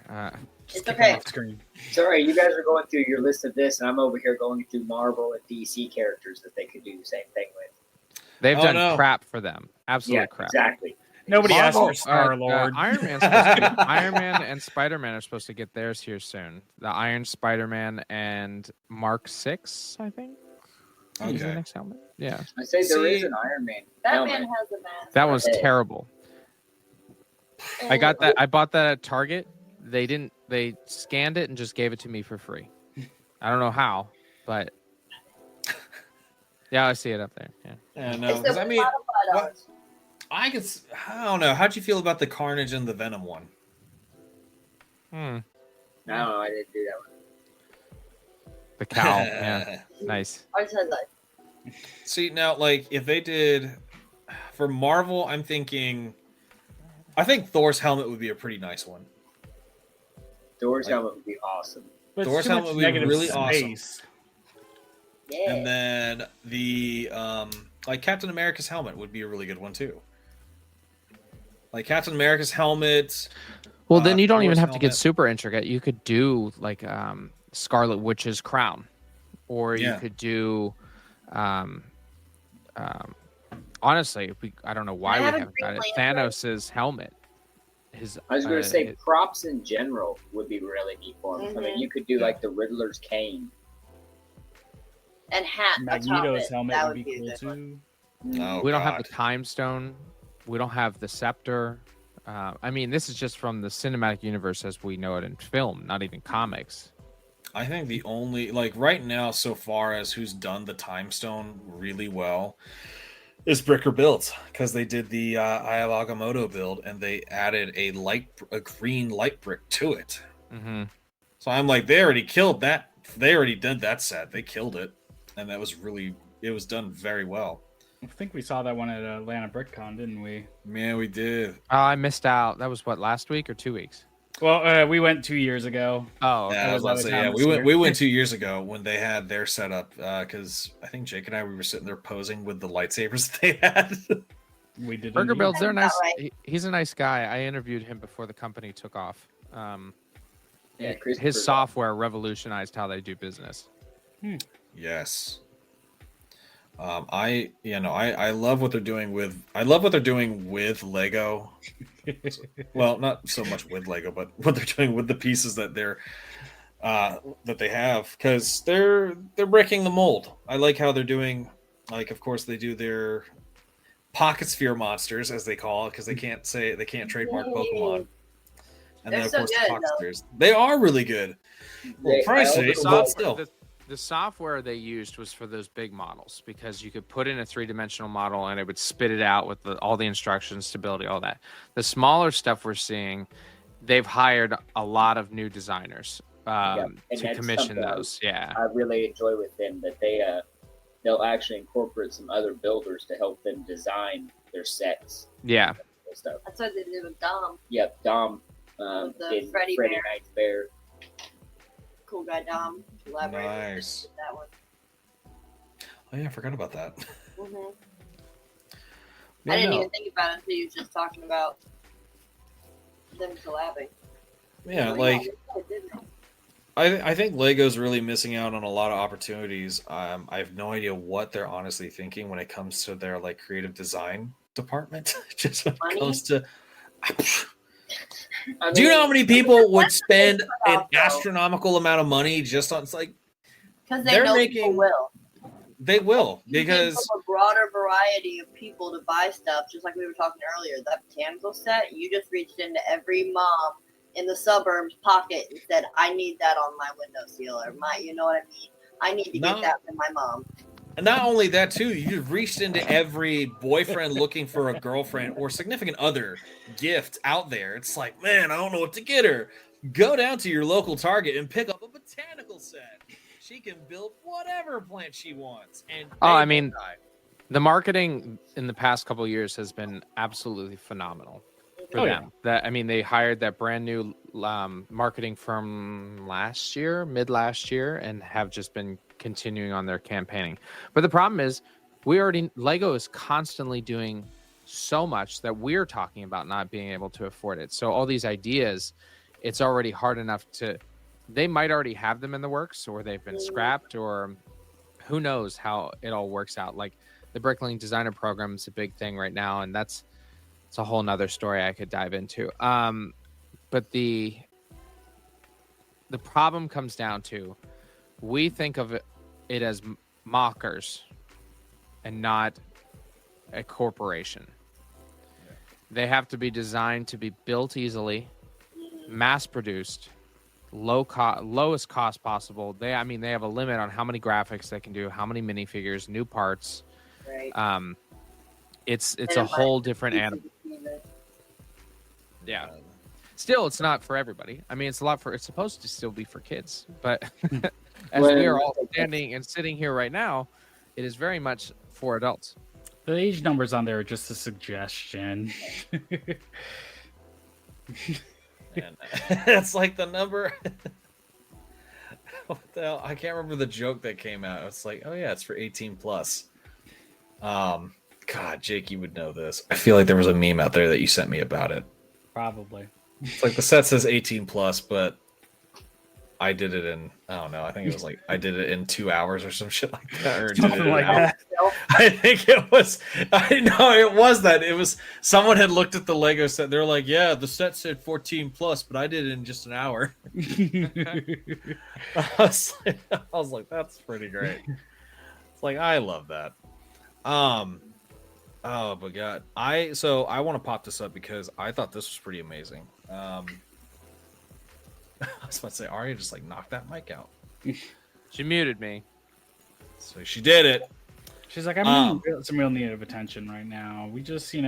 [SPEAKER 4] It's
[SPEAKER 3] Kick 'em
[SPEAKER 4] okay.
[SPEAKER 3] off screen.
[SPEAKER 5] Sorry, you guys are going through your list of this, and I'm over here going through Marvel and DC characters that they could do the same thing with.
[SPEAKER 1] They've
[SPEAKER 2] Oh,
[SPEAKER 1] done
[SPEAKER 2] no.
[SPEAKER 1] crap for them. Absolute
[SPEAKER 5] Yeah,
[SPEAKER 1] crap.
[SPEAKER 5] exactly.
[SPEAKER 3] Nobody asked
[SPEAKER 1] Marvel-
[SPEAKER 3] for Star Lord.
[SPEAKER 1] Iron Man's supposed to be, Iron Man and Spider-Man are supposed to get theirs here soon. The Iron Spider-Man and Mark 6, I think. Is the
[SPEAKER 2] okay.
[SPEAKER 1] next helmet? Yeah.
[SPEAKER 5] I say there is
[SPEAKER 2] See,
[SPEAKER 5] an Iron Man
[SPEAKER 4] Batman
[SPEAKER 5] helmet.
[SPEAKER 4] has a mask.
[SPEAKER 1] That was
[SPEAKER 5] Hey.
[SPEAKER 1] terrible. I got that. I bought that at Target. They scanned it and just gave it to me for free. I don't know how, but yeah, I see it up there. Yeah.
[SPEAKER 2] Yeah, no,
[SPEAKER 4] It's
[SPEAKER 2] because
[SPEAKER 4] the
[SPEAKER 2] I mean,
[SPEAKER 4] modified
[SPEAKER 2] what-
[SPEAKER 4] arms.
[SPEAKER 2] I don't know. How'd you feel about the Carnage and the Venom one?
[SPEAKER 5] I don't know. I didn't do that one.
[SPEAKER 1] The cowl. Yeah. Nice.
[SPEAKER 4] I said that.
[SPEAKER 2] See, now, like, if they did for Marvel, I think Thor's helmet would be a pretty nice one.
[SPEAKER 5] Thor's
[SPEAKER 2] Like-
[SPEAKER 5] helmet would be awesome.
[SPEAKER 3] But
[SPEAKER 2] Thor's
[SPEAKER 3] it's too much
[SPEAKER 2] helmet would be
[SPEAKER 3] negative
[SPEAKER 2] really awesome.
[SPEAKER 3] space.
[SPEAKER 4] Yeah.
[SPEAKER 2] And then the like Captain America's helmet would be a really good one too. Like Captain America's helmet.
[SPEAKER 1] Well, then you don't even
[SPEAKER 2] Thor's
[SPEAKER 1] have to get
[SPEAKER 2] helmet.
[SPEAKER 1] super intricate. You could do like Scarlet Witch's crown, or you
[SPEAKER 2] Yeah.
[SPEAKER 1] could do. Honestly, I don't know why
[SPEAKER 4] I
[SPEAKER 1] we
[SPEAKER 4] have a
[SPEAKER 1] haven't got it.
[SPEAKER 4] Green Lantern.
[SPEAKER 1] Thanos's helmet. His.
[SPEAKER 5] I was going to say
[SPEAKER 1] it-
[SPEAKER 5] props in general would be really neat for him. I mean,
[SPEAKER 4] Mhm.
[SPEAKER 5] you could do like the Riddler's cane.
[SPEAKER 4] And hat. atop
[SPEAKER 3] Magneto's
[SPEAKER 4] it.
[SPEAKER 3] helmet
[SPEAKER 4] That
[SPEAKER 3] would be
[SPEAKER 4] a
[SPEAKER 3] cool
[SPEAKER 4] good one.
[SPEAKER 3] too.
[SPEAKER 2] Oh,
[SPEAKER 1] we don't have
[SPEAKER 2] God.
[SPEAKER 1] the time stone. We don't have the scepter. I mean, this is just from the cinematic universe as we know it in film, not even comics.
[SPEAKER 2] I think the only like right now so far as who's done the Time Stone really well is Brick.It.Jake because they did the Eye of Agamotto build and they added a green light brick to it.
[SPEAKER 1] Mm-hmm.
[SPEAKER 2] So I'm like, they already killed that. They already did that set. They killed it, and it was done very well.
[SPEAKER 3] I think we saw that one at Atlanta BrickCon, didn't we?
[SPEAKER 2] Man, we did.
[SPEAKER 1] Oh, I missed out. That was what, last week or 2 weeks?
[SPEAKER 3] Well, we went 2 years ago.
[SPEAKER 1] Oh, okay.
[SPEAKER 2] Yeah, I was about to say,
[SPEAKER 3] by the
[SPEAKER 2] yeah,
[SPEAKER 3] time
[SPEAKER 2] we
[SPEAKER 3] this
[SPEAKER 2] went.
[SPEAKER 3] year.
[SPEAKER 2] We went 2 years ago when they had their setup because I think Jake and I we were sitting there posing with the lightsabers that they had.
[SPEAKER 3] We did.
[SPEAKER 1] Burger
[SPEAKER 3] indeed.
[SPEAKER 1] Builds, they're
[SPEAKER 4] Sounds
[SPEAKER 1] nice.
[SPEAKER 4] about
[SPEAKER 1] He's a nice guy. I interviewed him before the company took off.
[SPEAKER 5] Yeah,
[SPEAKER 1] His software revolutionized how they do business.
[SPEAKER 2] Yes. I love what they're doing with Lego. Well, not so much with Lego, but what they're doing with the pieces that they have because they're breaking the mold. I like how they're doing. Like, of course, they do their pocket sphere monsters as they call it because they can't trademark Pokemon. And
[SPEAKER 4] They're
[SPEAKER 2] then of
[SPEAKER 4] so
[SPEAKER 2] course
[SPEAKER 4] good,
[SPEAKER 2] the pocket
[SPEAKER 4] though.
[SPEAKER 2] spheres. They are really good. Well,
[SPEAKER 5] They-
[SPEAKER 2] pricey,
[SPEAKER 5] I
[SPEAKER 2] but
[SPEAKER 5] also-
[SPEAKER 2] still.
[SPEAKER 1] The the software they used was for those big models because you could put in a 3-dimensional model and it would spit it out with all the instructions, stability, all that. The smaller stuff we're seeing, they've hired a lot of new designers
[SPEAKER 5] and
[SPEAKER 1] to
[SPEAKER 5] that's
[SPEAKER 1] commission
[SPEAKER 5] something
[SPEAKER 1] those. Yeah.
[SPEAKER 5] I really enjoy with them that they'll actually incorporate some other builders to help them design their sets
[SPEAKER 1] Yeah.
[SPEAKER 5] and stuff.
[SPEAKER 4] That's what they did with Dom.
[SPEAKER 5] Yep, Dom
[SPEAKER 4] With the
[SPEAKER 5] did
[SPEAKER 4] Freddy
[SPEAKER 5] Freddy
[SPEAKER 4] Bear.
[SPEAKER 5] Knight's Bear.
[SPEAKER 4] Cool guy Dom. Collaborated
[SPEAKER 2] Nice.
[SPEAKER 4] with that one.
[SPEAKER 2] Oh yeah, I forgot about that.
[SPEAKER 4] Mm-hmm.
[SPEAKER 2] Yeah,
[SPEAKER 4] I didn't
[SPEAKER 2] no.
[SPEAKER 4] even think about it until you were just talking about them collabing.
[SPEAKER 2] Yeah,
[SPEAKER 4] Oh,
[SPEAKER 2] like
[SPEAKER 4] they did know.
[SPEAKER 2] I think Lego's really missing out on a lot of opportunities. I have no idea what they're honestly thinking when it comes to their like creative design department. Just when
[SPEAKER 4] Money?
[SPEAKER 2] it comes to,
[SPEAKER 5] I
[SPEAKER 2] do you
[SPEAKER 5] mean,
[SPEAKER 2] know how many people would
[SPEAKER 4] That's
[SPEAKER 2] spend
[SPEAKER 4] what
[SPEAKER 2] an
[SPEAKER 4] they put out, though.
[SPEAKER 2] astronomical amount of money just on? It's like
[SPEAKER 4] Because they
[SPEAKER 2] they're
[SPEAKER 4] know
[SPEAKER 2] making-
[SPEAKER 4] people will.
[SPEAKER 2] they will
[SPEAKER 4] You give
[SPEAKER 2] because
[SPEAKER 4] them a broader variety of people to buy stuff, just like we were talking earlier. That botanical set, you just reached into every mom in the suburbs pocket and said, "I need that on my windowsill," or "my," you know what I mean? I need to
[SPEAKER 2] No.
[SPEAKER 4] get that from my mom.
[SPEAKER 2] And not only that, too, you've reached into every boyfriend looking for a girlfriend or significant other gift out there. It's like, man, I don't know what to get her. Go down to your local Target and pick up a botanical set. She can build whatever plant she wants. And
[SPEAKER 1] Oh, I
[SPEAKER 2] they
[SPEAKER 1] mean,
[SPEAKER 2] won't die.
[SPEAKER 1] The marketing in the past couple of years has been absolutely phenomenal for
[SPEAKER 3] Oh,
[SPEAKER 1] them. That I mean, they hired that brand new marketing firm mid last year, and have just been continuing on their campaigning. But the problem is, Lego is constantly doing so much that we're talking about not being able to afford it. So all these ideas, it's already hard enough to. They might already have them in the works, or they've been scrapped, or who knows how it all works out. Like the Bricklink Designer Program is a big thing right now, and it's a whole nother story I could dive into. But the problem comes down to, we think of it as mockers and not a corporation. They have to be designed to be built easily, mass produced, lowest cost possible. They have a limit on how many graphics they can do, how many minifigures, new parts.
[SPEAKER 4] Right.
[SPEAKER 1] It's a whole different animal. Yeah. Still, it's not for everybody. I mean, it's supposed to still be for kids, but as we are all standing and sitting here right now, it is very much for adults.
[SPEAKER 3] The age numbers on there are just a suggestion.
[SPEAKER 2] And it's like the number. What the hell? I can't remember the joke that came out. It's like, oh yeah, it's for 18 plus. God, Jake, you would know this. I feel like there was a meme out there that you sent me about it.
[SPEAKER 3] Probably.
[SPEAKER 2] It's like the set says 18 plus, but I did it in, I don't know, I think it was like I did it in 2 hours or some shit like that. Or did it
[SPEAKER 3] Something
[SPEAKER 2] in
[SPEAKER 3] like
[SPEAKER 2] an hour.
[SPEAKER 3] that.
[SPEAKER 2] I think it was, I know it was that. It was, someone had looked at the Lego set. They're like, yeah, the set said 14 plus, but I did it in just an hour. I was like, that's pretty great. It's like, I love that. Oh my god. I want to pop this up because I thought this was pretty amazing. I was about to say, Arya just like knocked that mic out.
[SPEAKER 1] She muted me.
[SPEAKER 2] So she did it.
[SPEAKER 3] She's like, I'm in some real need of attention right now. We just,
[SPEAKER 5] very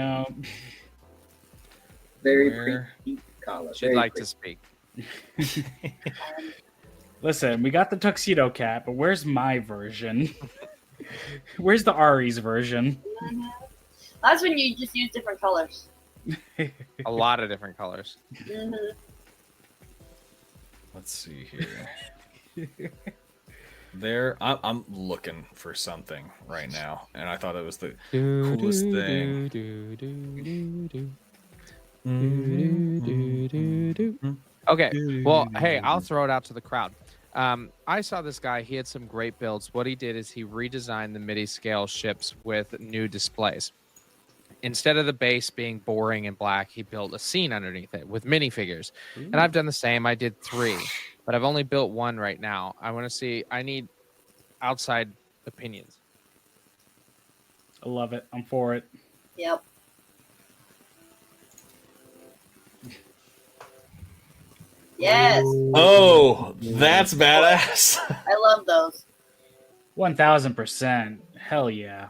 [SPEAKER 2] Where-
[SPEAKER 5] pretty collar.
[SPEAKER 1] She'd
[SPEAKER 5] very
[SPEAKER 1] like
[SPEAKER 5] pretty.
[SPEAKER 1] to speak.
[SPEAKER 3] Listen, we got the tuxedo cat, but where's my version? Where's the Ari's version?
[SPEAKER 4] That's when you just use different colors.
[SPEAKER 1] A lot of different colors.
[SPEAKER 4] Mm-hmm.
[SPEAKER 2] Let's see here. There, I'm looking for something right now, and I thought it was the coolest thing.
[SPEAKER 1] Okay, well, hey, I'll throw it out to the crowd. I saw this guy. He had some great builds. What he did is he redesigned the MIDI scale ships with new displays. Instead of the base being boring and black, he built a scene underneath it with minifigures. And I've done the same. I did 3, but I've only built 1 right now. I need outside opinions.
[SPEAKER 3] I love it. I'm for it.
[SPEAKER 4] Yep. Yes.
[SPEAKER 2] Oh, that's badass.
[SPEAKER 4] I love those.
[SPEAKER 3] 1000%. Hell yeah.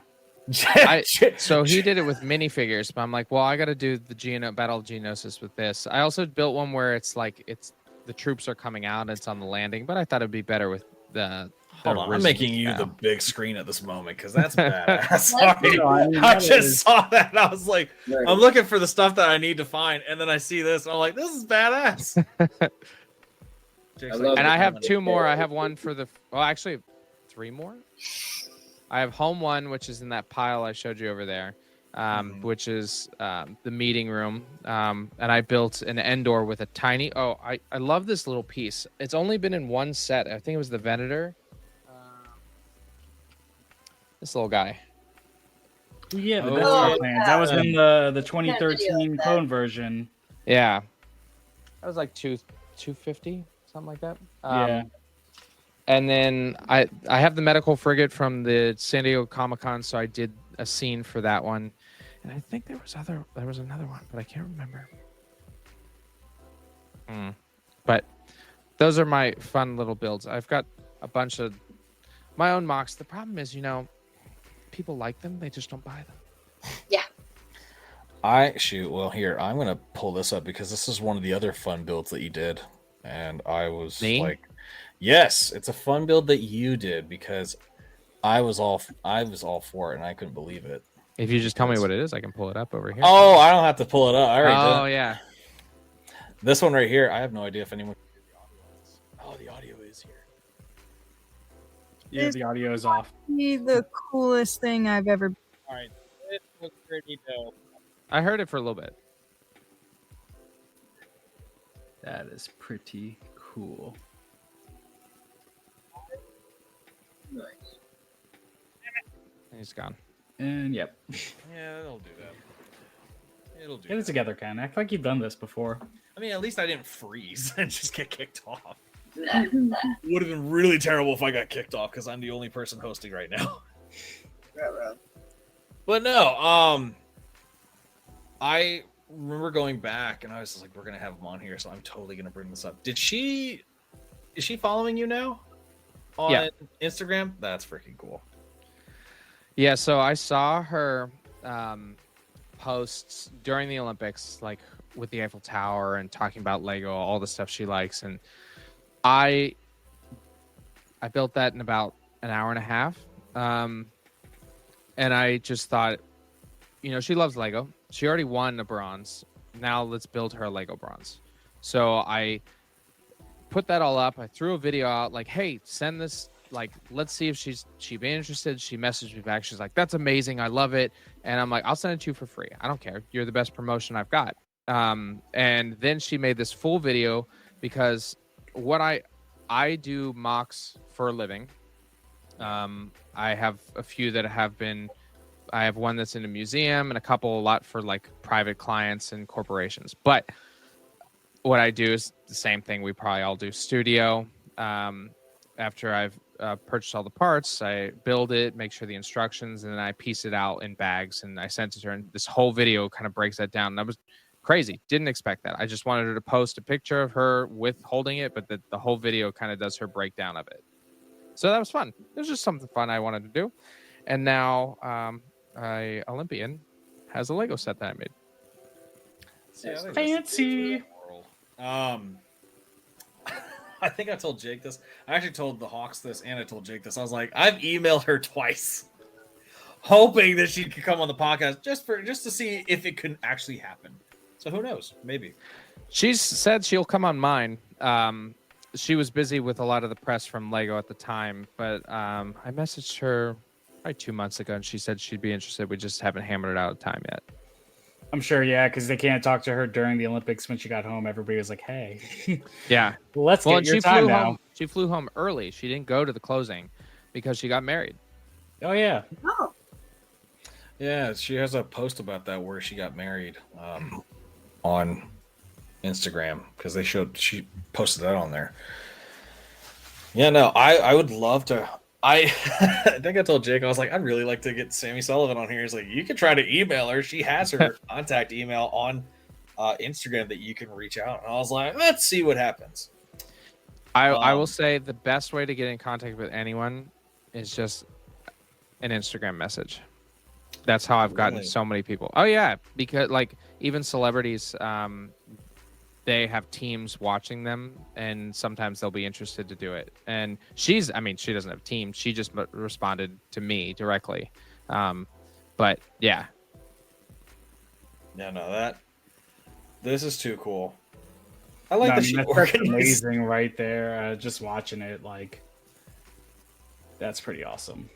[SPEAKER 1] So he did it with minifigures, but I'm like, well, I got to do the Battle of Geonosis with this. I also built one where it's the troops are coming out and it's on the landing, but I thought it'd be better with the
[SPEAKER 2] Hold on, I'm
[SPEAKER 1] risen
[SPEAKER 2] making you
[SPEAKER 1] style.
[SPEAKER 2] the big screen at this moment because that's badass. Sorry,
[SPEAKER 3] No, I mean,
[SPEAKER 2] I
[SPEAKER 3] that
[SPEAKER 2] just
[SPEAKER 3] is-
[SPEAKER 2] saw that and I was like,
[SPEAKER 5] Right.
[SPEAKER 2] I'm looking for the stuff that I need to find, and then I see this and I'm like, this is badass. Jake's
[SPEAKER 5] love
[SPEAKER 1] And
[SPEAKER 5] it.
[SPEAKER 1] I have two more. I have one for actually 3 more. I have home one, which is in that pile I showed you over there, which is the meeting room. And I built an end door with a tiny. Oh, I love this little piece. It's only been in one set. I think it was the Venator. This little guy.
[SPEAKER 3] Yeah, the
[SPEAKER 2] Oh,
[SPEAKER 3] Death Star
[SPEAKER 4] yeah.
[SPEAKER 3] plans. That was in the
[SPEAKER 4] video
[SPEAKER 3] 2013
[SPEAKER 4] of that.
[SPEAKER 3] clone version.
[SPEAKER 1] Yeah, that was like 250, something like that.
[SPEAKER 3] Yeah.
[SPEAKER 1] And then I have the medical frigate from the San Diego Comic-Con, so I did a scene for that one. And I think there was another one, but I can't remember. But those are my fun little builds. I've got a bunch of my own mocks. The problem is, people like them, they just don't buy them.
[SPEAKER 2] Well, here, I'm gonna pull this up because this is one of the other fun builds that you did, and I was
[SPEAKER 1] Me?
[SPEAKER 2] like, yes, it's a fun build that you did because I was all for it and I couldn't believe it.
[SPEAKER 1] If you just tell me what it is, I can pull it up over here.
[SPEAKER 2] Oh, I don't have to pull it up. I already
[SPEAKER 1] Oh
[SPEAKER 2] did.
[SPEAKER 1] yeah.
[SPEAKER 2] This one right here, I have no idea if anyone. Oh, the audio is here.
[SPEAKER 3] Yeah, the audio is off.
[SPEAKER 6] Be the coolest thing I've ever.
[SPEAKER 2] All right, it looks pretty dope.
[SPEAKER 1] I heard it for a little bit.
[SPEAKER 3] That is pretty cool.
[SPEAKER 5] Nice.
[SPEAKER 1] And he's gone.
[SPEAKER 3] And yep.
[SPEAKER 2] Yeah, it'll do that. It'll do.
[SPEAKER 3] Get it
[SPEAKER 2] that.
[SPEAKER 3] together, Ken. Act like you've done this before.
[SPEAKER 2] I mean, at least I didn't freeze and just get kicked off.
[SPEAKER 4] That-
[SPEAKER 2] Would have been really terrible if I got kicked off because I'm the only person hosting right now.
[SPEAKER 4] Railroad.
[SPEAKER 2] But no, I remember going back and I was just like, we're gonna have him on here, so I'm totally gonna bring this up. Is she following you now on
[SPEAKER 1] Yeah.
[SPEAKER 2] Instagram? That's freaking cool.
[SPEAKER 1] Yeah, so I saw her posts during the Olympics, like with the Eiffel Tower and talking about Lego, all the stuff she likes, and I built that in about an hour and a half, and I just thought, she loves Lego. She already won a bronze. Now let's build her a Lego bronze. So I put that all up. I threw a video out, like, hey, send this. Like, let's see if she'd be interested. She messaged me back. She's like, that's amazing. I love it. And I'm like, I'll send it to you for free. I don't care. You're the best promotion I've got. And then she made this full video because what I do mocks for a living. I have a few that I have one that's in a museum and a lot for like private clients and corporations. But what I do is the same thing we probably all do. Studio. After I've purchased all the parts, I build it, make sure the instructions, and then I piece it out in bags and I sent it to her. And this whole video kind of breaks that down. And that was crazy. Didn't expect that. I just wanted her to post a picture of her with holding it, but the whole video kind of does her breakdown of it. So that was fun. It was just something fun I wanted to do. And now Olympian has a Lego set that I made.
[SPEAKER 3] Fancy.
[SPEAKER 2] I think I told Jake this. I actually told the Hawks this, and I told Jake this. I was like, I've emailed her twice, hoping that she could come on the podcast just to see if it could actually happen. So who knows? Maybe.
[SPEAKER 1] She's said she'll come on mine. She was busy with a lot of the press from Lego at the time, but I messaged her probably 2 months ago, and she said she'd be interested. We just haven't hammered it out of time yet.
[SPEAKER 3] I'm sure, yeah, because they can't talk to her during the Olympics. When she got home, everybody was like, hey,
[SPEAKER 1] Yeah.
[SPEAKER 3] let's
[SPEAKER 1] Well,
[SPEAKER 3] get
[SPEAKER 1] and
[SPEAKER 3] your
[SPEAKER 1] she
[SPEAKER 3] time
[SPEAKER 1] flew
[SPEAKER 3] now.
[SPEAKER 1] home. She flew home early. She didn't go to the closing because she got married.
[SPEAKER 3] Oh, yeah.
[SPEAKER 4] Oh,
[SPEAKER 2] Yeah, she has a post about that where she got married on Instagram because she posted that on there. Yeah, no, I would love to. I think I told Jake, I was like, I'd really like to get Sammy Sullivan on here. He's like, you could try to email her. She has her contact email on Instagram that you can reach out. And I was like, let's see what happens.
[SPEAKER 1] I will say the best way to get in contact with anyone is just an Instagram message. That's how I've gotten
[SPEAKER 2] Really?
[SPEAKER 1] so many people. Oh yeah, because like even celebrities, they have teams watching them, and sometimes they'll be interested to do it. And she doesn't have a team. She just responded to me directly. But yeah,
[SPEAKER 2] Yeah, no, this is too cool. I like
[SPEAKER 3] No, I
[SPEAKER 2] that
[SPEAKER 3] mean,
[SPEAKER 2] she
[SPEAKER 3] that's
[SPEAKER 2] organized.
[SPEAKER 3] amazing right there. Just watching it, like, that's pretty awesome.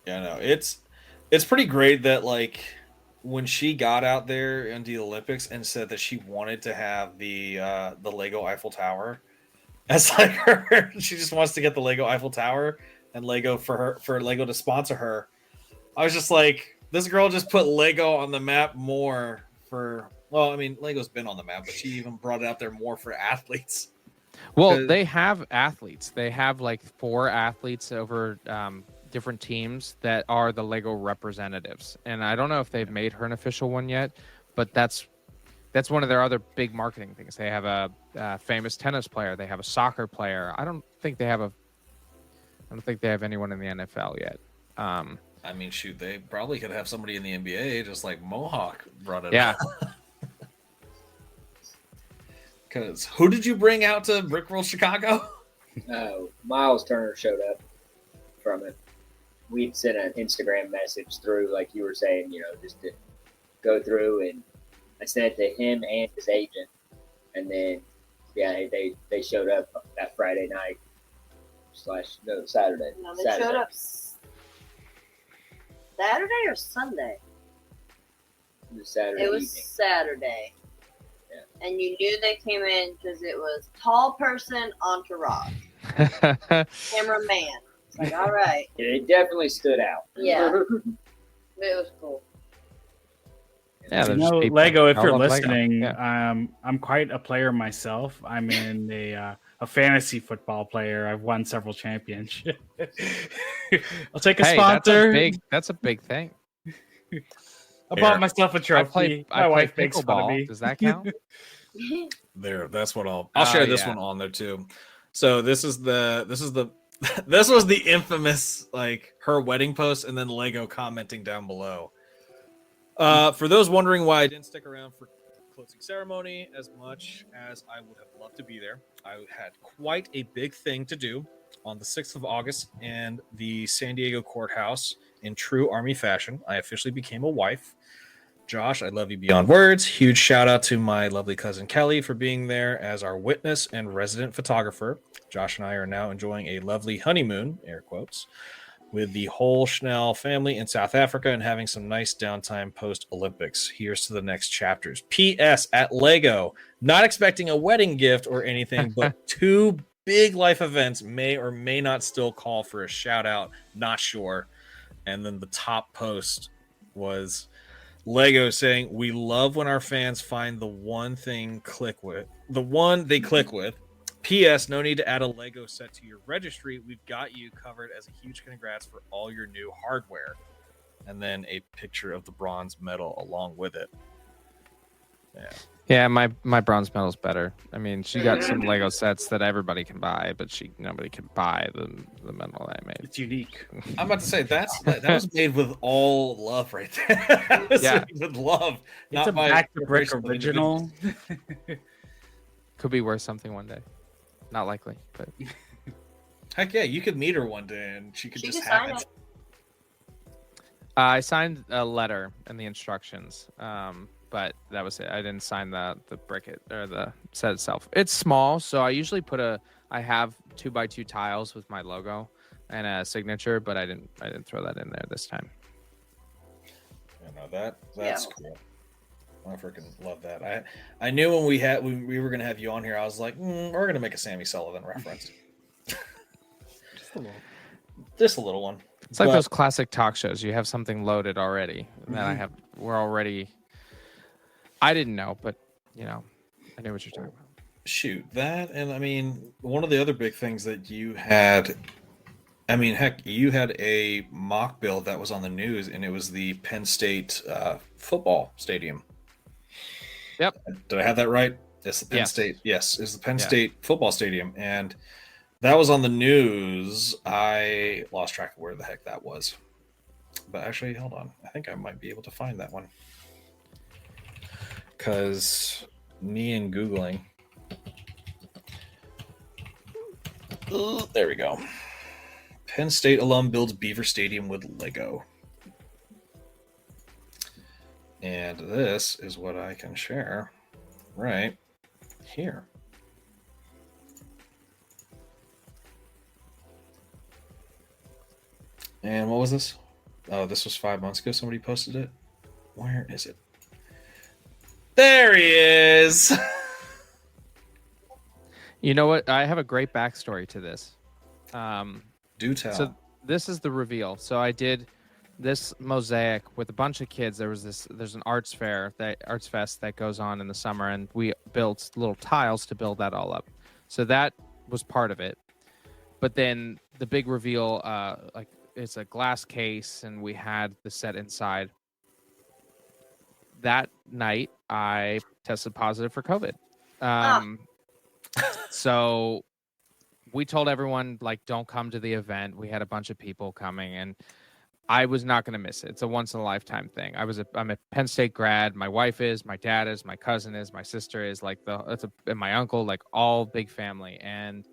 [SPEAKER 2] Yeah, no, it's pretty great that like when she got out there into the Olympics and said that she wanted to have the Lego Eiffel Tower as like her, she just wants to get the Lego Eiffel Tower and Lego for Lego to sponsor her. I was just like, this girl just put Lego on the map more for. Well, I mean, Lego's been on the map, but she even brought it out there more for athletes.
[SPEAKER 1] well,
[SPEAKER 2] 'Cause-
[SPEAKER 1] they have athletes. They have like 4 athletes over different teams that are the Lego representatives, and I don't know if they've made her an official one yet, but that's one of their other big marketing things. They have a famous tennis player. They have a soccer player. I don't think they have anyone in the NFL yet.
[SPEAKER 2] I mean, shoot, they probably could have somebody in the NBA, just like Mohawk brought it
[SPEAKER 1] Yeah.
[SPEAKER 2] up. Because who did you bring out to Brick World Chicago?
[SPEAKER 5] Miles Turner showed up from it. We'd sent an Instagram message through, like you were saying, just to go through, and I sent it to him and his agent, and then they showed up that Friday night / Saturday.
[SPEAKER 4] No, they
[SPEAKER 5] Saturday.
[SPEAKER 4] showed up Saturday or Sunday.
[SPEAKER 5] It was Saturday
[SPEAKER 4] It was
[SPEAKER 5] evening.
[SPEAKER 4] Saturday.
[SPEAKER 5] Yeah.
[SPEAKER 4] And you knew they came in because it was tall person entourage, cameraman. It's like, all right,
[SPEAKER 5] It definitely stood out.
[SPEAKER 4] Yeah. it was cool.
[SPEAKER 1] Yeah,
[SPEAKER 3] You
[SPEAKER 1] there's just
[SPEAKER 3] know,
[SPEAKER 1] people.
[SPEAKER 3] Lego, if
[SPEAKER 1] I
[SPEAKER 3] you're
[SPEAKER 1] love Lego.
[SPEAKER 3] listening,
[SPEAKER 1] Yeah.
[SPEAKER 3] I'm quite a player myself. I'm in a fantasy football player. I've won several championships. I'll take a
[SPEAKER 1] Hey,
[SPEAKER 3] sponsor.
[SPEAKER 1] that's a big thing.
[SPEAKER 3] I bought myself a trophy.
[SPEAKER 1] I
[SPEAKER 3] My
[SPEAKER 1] play
[SPEAKER 3] wife makes fun of
[SPEAKER 1] pickleball.
[SPEAKER 3] me.
[SPEAKER 1] Does that count?
[SPEAKER 2] There, that's what I'll
[SPEAKER 1] Oh,
[SPEAKER 2] share this
[SPEAKER 1] yeah.
[SPEAKER 2] one on there too. So this was the infamous like her wedding post and then Lego commenting down below. For those wondering why I didn't stick around for closing ceremony as much as I would have loved to be there, I had quite a big thing to do on the 6th of August in the San Diego courthouse. In true Army fashion, I officially became a wife. Josh, I love you beyond words. Huge shout out to my lovely cousin Kelly for being there as our witness and resident photographer. Josh and I are now enjoying a lovely honeymoon, air quotes, with the whole Schnell family in South Africa and having some nice downtime post-Olympics. Here's to the next chapters. P.S. At Lego, not expecting a wedding gift or anything, but 2 big life events may or may not still call for a shout out. Not sure. And then the top post was Lego saying, "We love when our fans find the one they click with. P.S. No need to add a Lego set to your registry. We've got you covered as a huge congrats for all your new hardware." And then a picture of the bronze medal along with it.
[SPEAKER 1] Yeah, my bronze medal's better. I mean, she got some Lego sets that everybody can buy, but nobody can buy the medal that I made.
[SPEAKER 3] It's unique.
[SPEAKER 2] I'm about to say that was made with all love right there. That was
[SPEAKER 1] Yeah.
[SPEAKER 2] made with love.
[SPEAKER 3] It's
[SPEAKER 2] not
[SPEAKER 3] a
[SPEAKER 2] by
[SPEAKER 3] back-to-brick
[SPEAKER 2] corporation, but individuals.
[SPEAKER 3] original.
[SPEAKER 1] Could be worth something one day. Not likely, but
[SPEAKER 2] Heck yeah, you could meet her one day and she could
[SPEAKER 4] She
[SPEAKER 2] just
[SPEAKER 4] could
[SPEAKER 2] have
[SPEAKER 4] sign
[SPEAKER 2] it.
[SPEAKER 4] it.
[SPEAKER 1] I signed a letter and the instructions. But that was it. I didn't sign the Brick.It or the set itself. It's small, so I usually I have 2x2 tiles with my logo and a signature, but I didn't throw that in there this time.
[SPEAKER 2] Yeah, no, that's
[SPEAKER 4] Yeah.
[SPEAKER 2] cool. I freaking love that. I knew when we were gonna have you on here, I was like, we're gonna make a Sammy Sullivan reference. Just a little one.
[SPEAKER 1] It's like
[SPEAKER 2] But-
[SPEAKER 1] those classic talk shows. You have something loaded already. And then we're already. I didn't know, but I knew what you're talking about.
[SPEAKER 2] Shoot, that, and I mean, one of the other big things that you had, I mean, heck, you had a mock build that was on the news, and it was the Penn State football stadium.
[SPEAKER 1] Yep.
[SPEAKER 2] Did I have that right? It's the Penn
[SPEAKER 1] Yes.
[SPEAKER 2] State. Yes, it's the Penn
[SPEAKER 1] Yeah.
[SPEAKER 2] State football stadium, and That was on the news. I lost track of where the heck that was. But actually, hold on. I think I might be able to find that one. Because me and Googling. There we go. Penn State alum builds Beaver Stadium with Lego. And this is what I can share right here. And what was this? Oh, this was 5 months ago. Somebody posted it. Where is it? There he is.
[SPEAKER 1] You know what? I have a great backstory to this.
[SPEAKER 2] Do tell.
[SPEAKER 1] So this is the reveal. So I did this mosaic with a bunch of kids. There's an arts fest that goes on in the summer, and we built little tiles to build that all up. So that was part of it. But then the big reveal, it's a glass case, and we had the set inside. That night, I tested positive for COVID. So we told everyone, like, don't come to the event. We had a bunch of people coming, and I was not going to miss it. It's a once-in-a-lifetime thing. I'm a Penn State grad. My wife is, my dad is, my cousin is, my sister is, and my uncle, like, all big family. And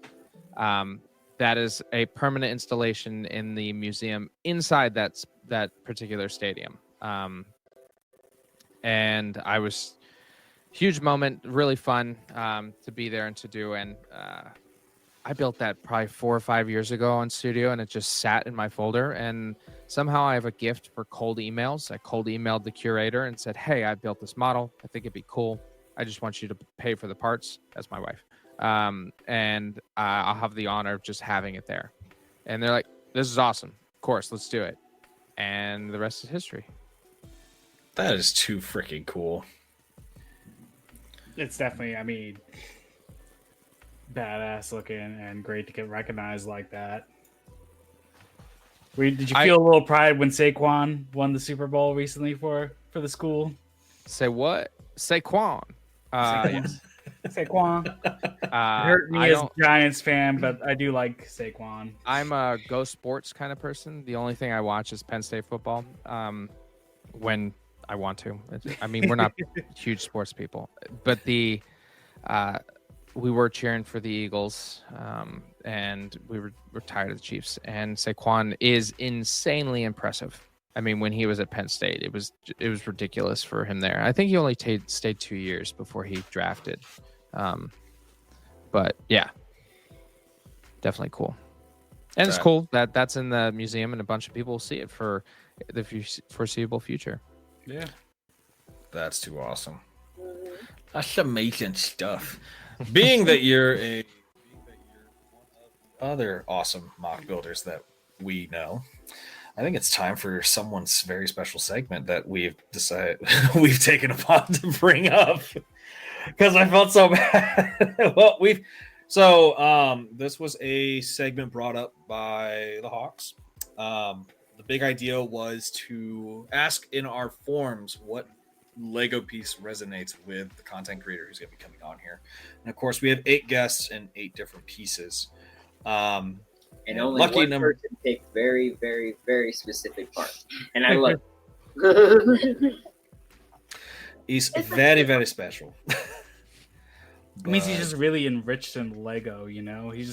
[SPEAKER 1] that is a permanent installation in the museum inside that particular stadium. And I was huge moment, really fun to be there and to do. And I built that probably 4 or 5 years ago on Studio, and it just sat in my folder. And somehow I have a gift for cold emails. I cold emailed the curator and said, hey, I built this model. I think it'd be cool. I just want you to pay for the parts. That's my wife. And I'll have the honor of just having it there. And they're like, this is awesome. Of course, let's do it. And the rest is history.
[SPEAKER 2] That is too freaking cool.
[SPEAKER 3] It's definitely, I mean, badass looking and great to get recognized like that. Did you feel a little pride when Saquon won the Super Bowl recently for the school?
[SPEAKER 1] Say what? Saquon. Yes.
[SPEAKER 3] Saquon. It hurt me as a Giants fan, but I do like Saquon.
[SPEAKER 1] I'm a go sports kind of person. The only thing I watch is Penn State football. When I want to. I mean, we're not huge sports people, but we were cheering for the Eagles, and we're tired of the Chiefs. And Saquon is insanely impressive. I mean, when he was at Penn State, it was ridiculous for him there. I think he only stayed 2 years before he drafted. But yeah, definitely cool. And it's cool that that's in the museum, and a bunch of people will see it for the foreseeable future.
[SPEAKER 3] Yeah,
[SPEAKER 2] that's too awesome. That's amazing stuff. Being that you're one of the other awesome mock builders that we know, I think it's time for someone's very special segment that we've decided we've taken upon to bring up, because I felt so bad. Well, this was a segment brought up by the Hawks. The big idea was to ask in our forums what Lego piece resonates with the content creator who's going to be coming on here. And of course, we have 8 guests and 8 different pieces.
[SPEAKER 5] And only lucky one person picked very, very, very specific parts. And I love it.
[SPEAKER 2] He's very, very special.
[SPEAKER 3] It means he's just really enriched in Lego, you know?
[SPEAKER 5] It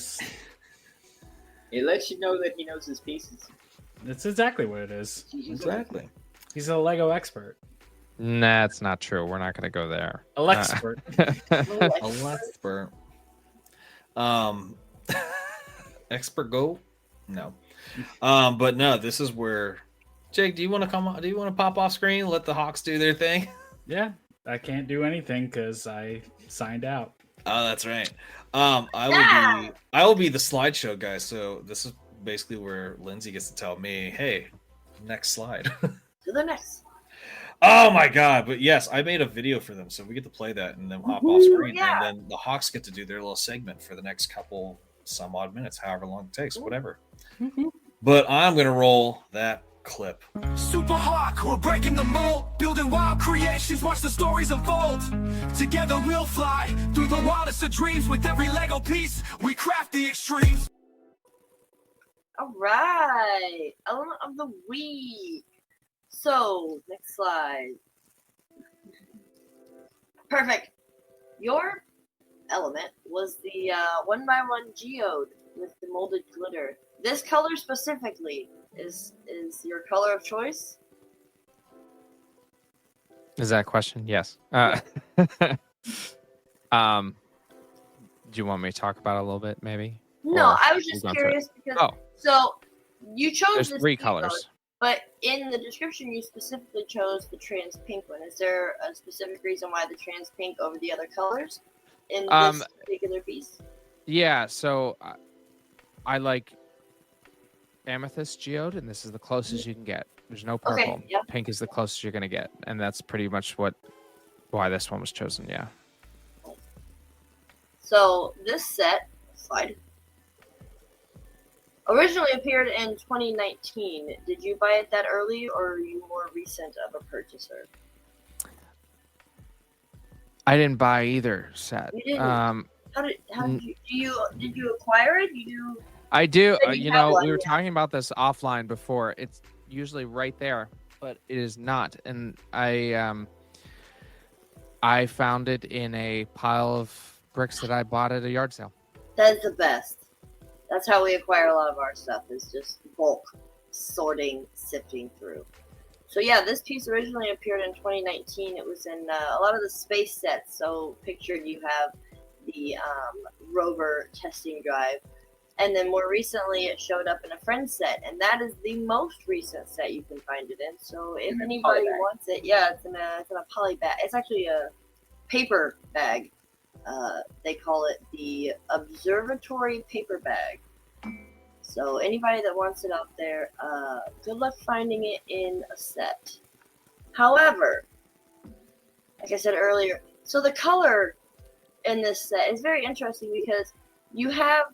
[SPEAKER 5] lets you know that he knows his pieces.
[SPEAKER 3] That's exactly what it is.
[SPEAKER 2] Exactly.
[SPEAKER 3] He's a Lego expert.
[SPEAKER 1] Nah, that's not true. We're not going to go there.
[SPEAKER 3] Expert.
[SPEAKER 2] Expert. Expert go? No. But no, this is where Jake, do you want to come on? Do you want to pop off screen? Let the Hawks do their thing?
[SPEAKER 3] Yeah. I can't do anything because I signed out.
[SPEAKER 2] Oh, that's right. I will be the slideshow guy. So this is basically where Lindsay gets to tell me, hey, next slide.
[SPEAKER 4] To the next.
[SPEAKER 2] Oh my god! But yes, I made a video for them, so we get to play that and then hop off screen,
[SPEAKER 4] yeah.
[SPEAKER 2] and then the Hawks get to do their little segment for the next couple some odd minutes, however long it takes, whatever. But I'm gonna roll that clip.
[SPEAKER 7] Supahawk, we're breaking the mold, building wild creations, watch the stories unfold. Together we'll fly through the wildest of dreams. With every Lego piece, we craft the extremes.
[SPEAKER 4] All right, element of the week. So, next slide. Perfect. Your element was the 1x1 geode with the molded glitter. This color specifically is your color of choice.
[SPEAKER 1] Is that a question? Yes. Do you want me to talk about it a little bit, maybe?
[SPEAKER 4] No,
[SPEAKER 1] Or
[SPEAKER 4] I was
[SPEAKER 1] we've
[SPEAKER 4] just
[SPEAKER 1] gone through it?
[SPEAKER 4] curious because
[SPEAKER 1] Oh,
[SPEAKER 4] so you chose
[SPEAKER 1] there's
[SPEAKER 4] this
[SPEAKER 1] 3
[SPEAKER 4] pink color,
[SPEAKER 1] colors.
[SPEAKER 4] but in the description you specifically chose the trans pink one. Is there a specific reason why the trans pink over the other colors in this particular piece?
[SPEAKER 1] Yeah, so I like amethyst geode, and this is the closest you can get. There's no purple.
[SPEAKER 4] Okay, yeah.
[SPEAKER 1] Pink is the closest you're gonna get, and that's pretty much why this one was chosen. Yeah.
[SPEAKER 4] So this set slide originally appeared in 2019. Did you buy it that early, or are you more recent of a purchaser?
[SPEAKER 1] I didn't buy either set.
[SPEAKER 4] You didn't? How did you acquire it?
[SPEAKER 1] I do.
[SPEAKER 4] Then you have one,
[SPEAKER 1] We were
[SPEAKER 4] yeah.
[SPEAKER 1] talking about this offline before. It's usually right there, but it is not. And I found it in a pile of bricks that I bought at a yard sale.
[SPEAKER 4] That's the best. That's how we acquire a lot of our stuff, is just bulk sorting, sifting through. So yeah, this piece originally appeared in 2019. It was in a lot of the space sets. So pictured you have the rover testing drive. And then more recently it showed up in a friend set, and that is the most recent set you can find it in. So if anybody wants it, yeah, it's in a poly bag. It's actually a paper bag. They call it the observatory paper bag. So anybody that wants it out there, good luck finding it in a set. However, like I said earlier, so the color in this set is very interesting because you have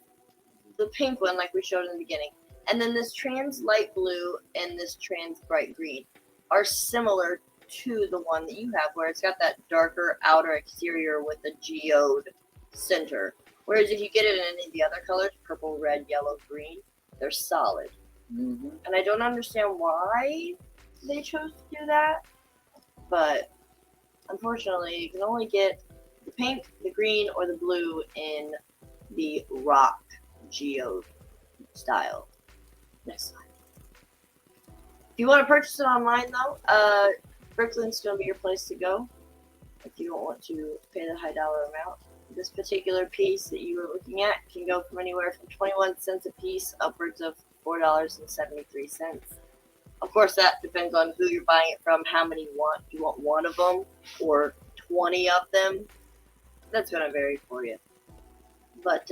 [SPEAKER 4] the pink one like we showed in the beginning, and then this trans light blue and this trans bright green are similar to the one that you have, where it's got that darker outer exterior with the geode center. Whereas if you get it in any of the other colors, purple, red, yellow, green, they're solid.
[SPEAKER 5] Mm-hmm.
[SPEAKER 4] And I don't understand why they chose to do that, but unfortunately you can only get the pink, the green, or the blue in the rock geode style. Next slide. If you want to purchase it online though, Bricklin's going to be your place to go if you don't want to pay the high dollar amount. This particular piece that you were looking at can go from anywhere from 21 cents a piece upwards of $4.73. Of course, that depends on who you're buying it from, how many you want. Do you want one of them or 20 of them? That's going to vary for you. But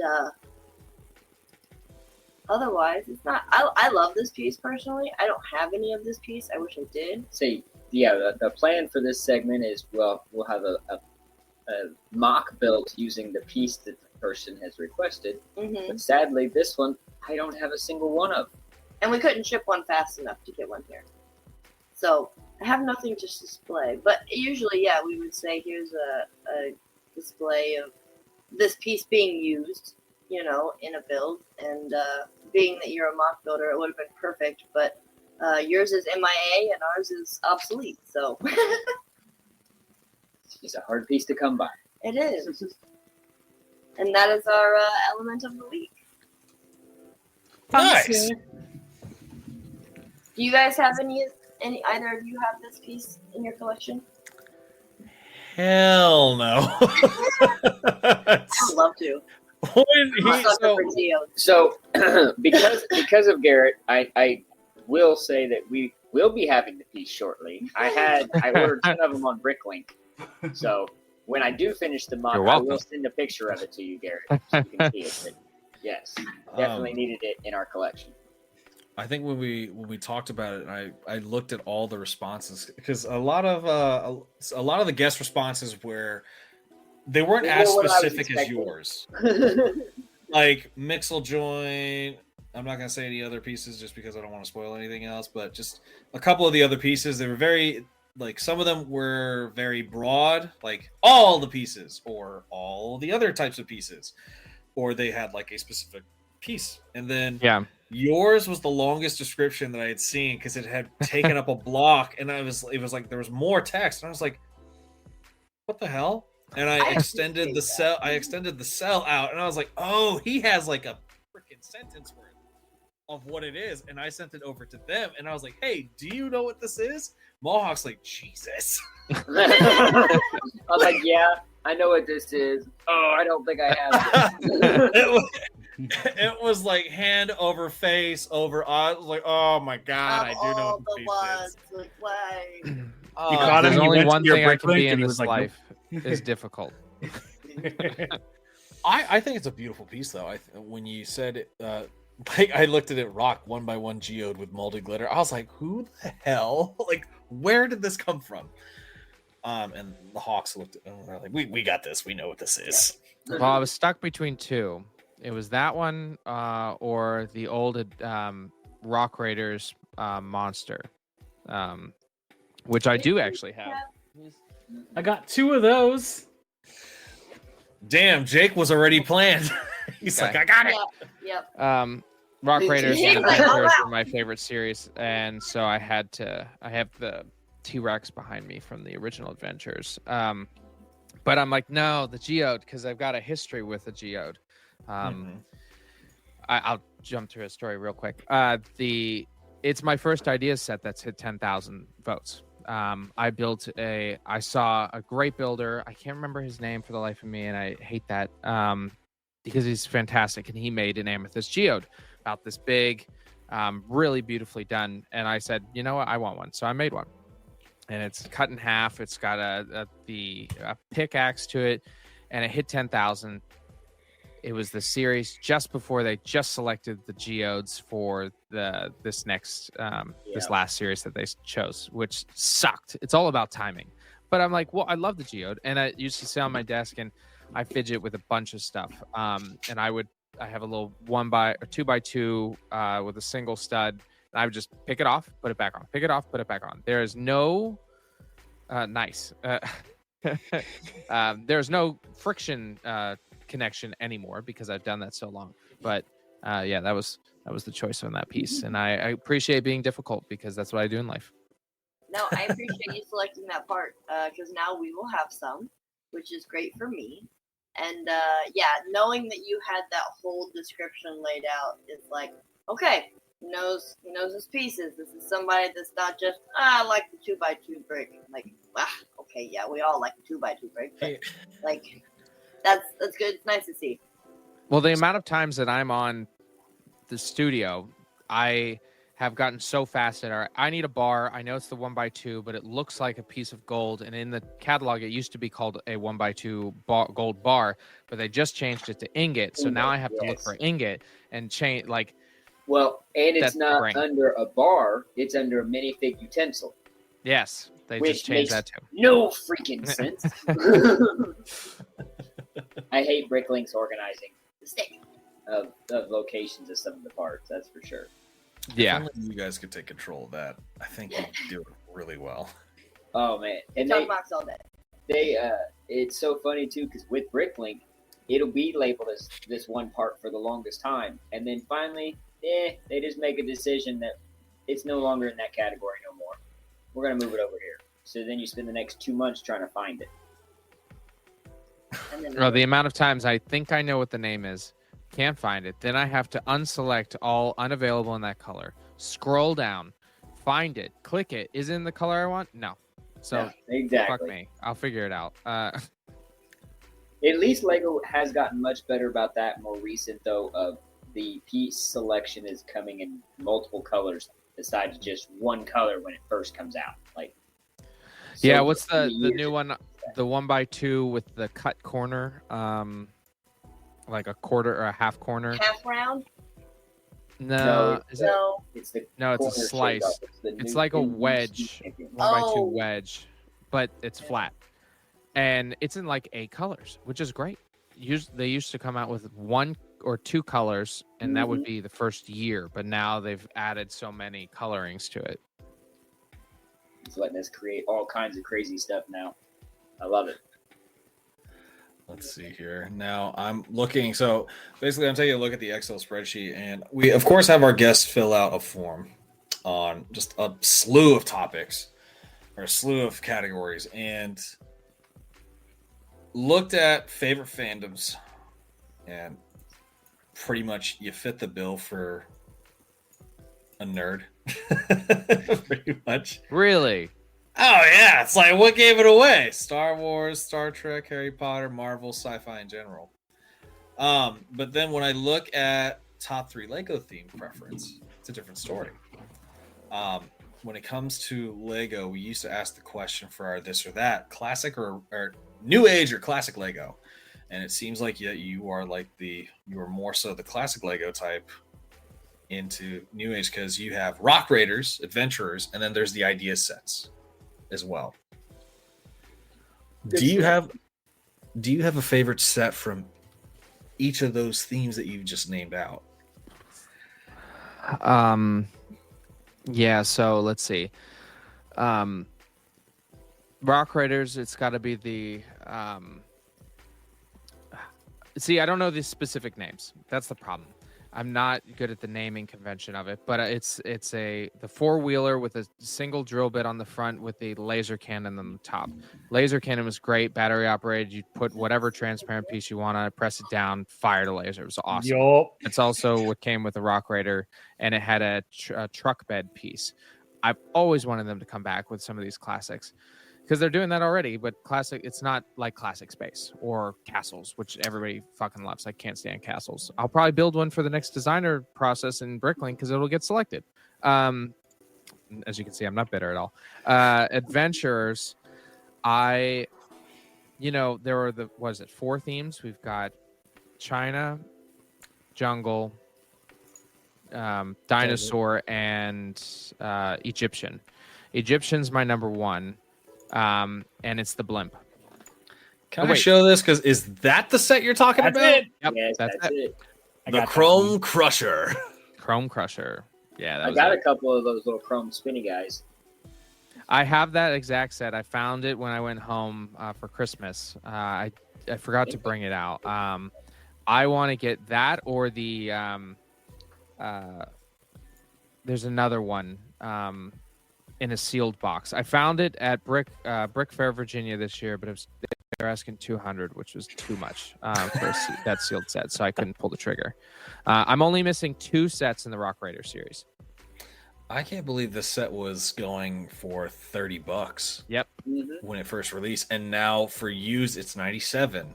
[SPEAKER 4] otherwise, it's not. I love this piece personally. I don't have any of this piece. I wish I did.
[SPEAKER 5] See, yeah, the plan for this segment is, well, we'll have a mock built using the piece that the person has requested.
[SPEAKER 4] Mm-hmm.
[SPEAKER 5] But sadly, this one, I don't have a single one of.
[SPEAKER 4] And we couldn't ship one fast enough to get one here. So I have nothing to display. But usually, yeah, we would say here's a display of this piece being used, you know, in a build. And being that you're a mock builder, it would have been perfect. But yours is MIA and ours is obsolete. So
[SPEAKER 5] It's a hard piece to come by.
[SPEAKER 4] it is. And that is our element of the week.
[SPEAKER 2] Nice.
[SPEAKER 4] Do you guys have any either of you have this piece in your collection?
[SPEAKER 2] Hell no.
[SPEAKER 4] I would love to.
[SPEAKER 2] What is
[SPEAKER 4] I'm a
[SPEAKER 2] he-
[SPEAKER 4] sucker
[SPEAKER 2] so-
[SPEAKER 4] for geodes.
[SPEAKER 5] So, because of Garrett, I will say that we will be having the piece shortly. I ordered 10 of them on Bricklink. So when I do finish the mock,
[SPEAKER 1] You're
[SPEAKER 5] I
[SPEAKER 1] welcome.
[SPEAKER 5] will send a picture of it to you, Garrett, so you can see it. But yes, definitely needed it in our collection.
[SPEAKER 2] I think when we talked about it, I looked at all the responses because a lot of the guest responses were they weren't
[SPEAKER 5] You
[SPEAKER 2] as
[SPEAKER 5] know what I was
[SPEAKER 2] specific as
[SPEAKER 5] expecting.
[SPEAKER 2] yours. Like Mixel Joint, I'm not gonna say any other pieces just because I don't want to spoil anything else. But just a couple of the other pieces, they were very like some of them were very broad, like all the pieces or all the other types of pieces, or they had like a specific piece. And then
[SPEAKER 1] Yeah.
[SPEAKER 2] yours was the longest description that I had seen because it had taken up a block, and it was like there was more text, and I was like, "What the hell?" And I extended the cell. I extended the cell out, and I was like, "Oh, he has like a freaking sentence worth of what it is." And I sent it over to them, and I was like, "Hey, do you know what this is?" Mohawk's like, "Jesus."
[SPEAKER 5] I was like, yeah, I know what this is. Oh, I don't think I have this.
[SPEAKER 2] It was like hand over face over eyes. I was like, "Oh my god, I do know what this is."
[SPEAKER 3] You caught him.
[SPEAKER 1] There's
[SPEAKER 3] you
[SPEAKER 1] only
[SPEAKER 3] went to
[SPEAKER 1] one
[SPEAKER 3] your
[SPEAKER 1] thing I
[SPEAKER 3] Brick
[SPEAKER 1] can be
[SPEAKER 3] link,
[SPEAKER 1] in
[SPEAKER 3] and he
[SPEAKER 1] this
[SPEAKER 3] was like,
[SPEAKER 1] life is difficult.
[SPEAKER 2] I think it's a beautiful piece, though. When you said it, like I looked at it, rock 1x1 geode with molded glitter. I was like, "Who the hell? Like, where did this come from?" And the Hawks looked at, and they're like, "We got this. We know what this is."
[SPEAKER 1] Well, I was stuck between two. It was that one or the old Rock Raiders monster, which I do actually have.
[SPEAKER 3] I got 2 of those.
[SPEAKER 2] Damn, Jake was already planned. He's
[SPEAKER 1] Okay.
[SPEAKER 2] like, "I got it."
[SPEAKER 4] Yep.
[SPEAKER 1] Rock Raiders
[SPEAKER 4] He's
[SPEAKER 1] and
[SPEAKER 4] like,
[SPEAKER 1] Adventures
[SPEAKER 4] "Oh,
[SPEAKER 1] were my favorite series, and so I have the T-Rex behind me from the original Adventures. But I'm like, no, the geode, because I've got a history with the geode. I'll jump through a story real quick. It's my first idea set that's hit 10,000 votes. I saw a great builder. I can't remember his name for the life of me, and I hate that because he's fantastic. And he made an amethyst geode about this big, really beautifully done. And I said, you know what, I want one. So I made one, and it's cut in half. It's got a pickaxe to it, and it hit 10,000. It was the series just before they just selected the geodes for this last series that they chose, which sucked. It's all about timing. But I'm like, well, I love the geode, and I used to sit on my desk and I fidget with a bunch of stuff. And I have a little 2x2 with a single stud, and I would just pick it off, put it back on, pick it off, put it back on. There is no there's no friction connection anymore because I've done that so long. But yeah, that was the choice on that piece, and I appreciate being difficult because that's what I do in life.
[SPEAKER 4] No, I appreciate you selecting that part because now we will have some, which is great for me. And yeah, knowing that you had that whole description laid out is like, okay, he knows his pieces. This is somebody that's not just I like the 2x2 brick. Like, okay, yeah, we all like the 2x2 brick, but like that's good. It's nice to see.
[SPEAKER 1] Well, the amount of times that I'm on the studio, I have gotten so fast at I need a bar. I know it's the 1x2, but it looks like a piece of gold. And in the catalog, it used to be called a 1x2 gold bar, but they just changed it to ingot. So now I have to look for ingot and change. Like,
[SPEAKER 5] well, and it's
[SPEAKER 1] that's
[SPEAKER 5] not
[SPEAKER 1] great.
[SPEAKER 5] under a bar; it's under a minifig utensil.
[SPEAKER 1] Yes, they
[SPEAKER 5] Which
[SPEAKER 1] just changed
[SPEAKER 5] makes
[SPEAKER 1] that too.
[SPEAKER 5] No freaking sense. I hate Bricklink's organizing of locations of some of the parts. That's for sure.
[SPEAKER 1] Yeah,
[SPEAKER 2] If only you guys could take control of that. I think you do it really well.
[SPEAKER 5] Oh man, and
[SPEAKER 4] Talk box all day.
[SPEAKER 5] it's so funny too because with Bricklink, it'll be labeled as this one part for the longest time, and then finally, they just make a decision that it's no longer in that category no more. We're gonna move it over here. So then you spend the next 2 months trying to find it.
[SPEAKER 4] And then
[SPEAKER 1] well, the amount of times I think I know what the name is, can't find it, then I have to unselect all unavailable in that color, scroll down, find it, click it. Is it in the color I want? No. So
[SPEAKER 5] Yeah, exactly.
[SPEAKER 1] fuck me. I'll figure it out.
[SPEAKER 5] At least Lego has gotten much better about that more recent though. Of the piece selection is coming in multiple colors besides just one color when it first comes out. Like,
[SPEAKER 1] yeah,
[SPEAKER 5] so
[SPEAKER 1] what's the
[SPEAKER 5] years-
[SPEAKER 1] new one? The 1x2 with the cut corner, like a quarter or a half corner.
[SPEAKER 4] half round.
[SPEAKER 1] No, is it?
[SPEAKER 4] No.
[SPEAKER 5] It's the
[SPEAKER 1] No, it's a
[SPEAKER 5] corner shape
[SPEAKER 1] slice.
[SPEAKER 5] of it. the
[SPEAKER 1] It's
[SPEAKER 5] new
[SPEAKER 1] like a
[SPEAKER 5] thing you
[SPEAKER 1] wedge.
[SPEAKER 5] see.
[SPEAKER 1] 1x2
[SPEAKER 4] Oh.
[SPEAKER 1] wedge, but it's flat, and it's in like 8 colors, which is great. They used to come out with one or 2 colors, and that would
[SPEAKER 5] Mhm.
[SPEAKER 1] be the first year. But now they've added so many colorings to it.
[SPEAKER 5] It's letting us create all kinds of crazy stuff now. I love it.
[SPEAKER 2] Let's see here. Now I'm looking. So basically, I'm taking a look at the Excel spreadsheet, and we, of course, have our guests fill out a form on just a slew of topics or a slew of categories, and looked at favorite fandoms, and pretty much you fit the bill for a nerd. Pretty much.
[SPEAKER 1] Really?
[SPEAKER 2] Oh yeah, it's like what gave it away? Star Wars, Star Trek, Harry Potter, Marvel, sci-fi in general. But then when I look at top 3 Lego theme preference, it's a different story. When it comes to Lego, we used to ask the question for our this or that, classic or new age or classic Lego, and it seems like you are more so the classic Lego type into new age, because you have Rock Raiders, Adventurers, and then there's the idea sets as well. Do you have a favorite set from each of those themes that you just named out?
[SPEAKER 1] Yeah, so let's see. Rock Raiders, it's got to be the see, I don't know the specific names. That's the problem. I'm not good at the naming convention of it, but it's the 4-wheeler with a single drill bit on the front with the laser cannon on the top. Laser cannon was great, battery operated. You put whatever transparent piece you want on it, press it down, fire the laser. It was awesome.
[SPEAKER 3] Yup.
[SPEAKER 1] It's also what came with the Rock Raider, and it had a truck bed piece. I've always wanted them to come back with some of these classics, because they're doing that already, but classic, it's not like classic space or castles, which everybody fucking loves. I can't stand castles. I'll probably build one for the next designer process in Bricklink because it'll get selected. As you can see, I'm not bitter at all. Adventurers, there are 4 themes. We've got China, jungle, dinosaur, and Egyptian. Egyptian's my number 1. And it's the blimp.
[SPEAKER 2] Can I show this? Because is that the set you're talking
[SPEAKER 3] That's
[SPEAKER 2] about?
[SPEAKER 3] it.
[SPEAKER 1] Yep,
[SPEAKER 5] Yes,
[SPEAKER 1] that's
[SPEAKER 5] it.
[SPEAKER 2] The Chrome Crusher.
[SPEAKER 1] Chrome Crusher. Yeah,
[SPEAKER 5] I got a couple of those little chrome spinny guys.
[SPEAKER 1] I have that exact set. I found it when I went home for Christmas. I forgot to bring it out. I want to get that or the there's another one in a sealed box. I found it at Brick Fair, Virginia this year, but they're asking $200, which was too much for that sealed set, so I couldn't pull the trigger. I'm only missing 2 sets in the Rock Raider series.
[SPEAKER 2] I can't believe this set was going for $30.
[SPEAKER 1] Yep.
[SPEAKER 2] When it first released, and now for used it's $97.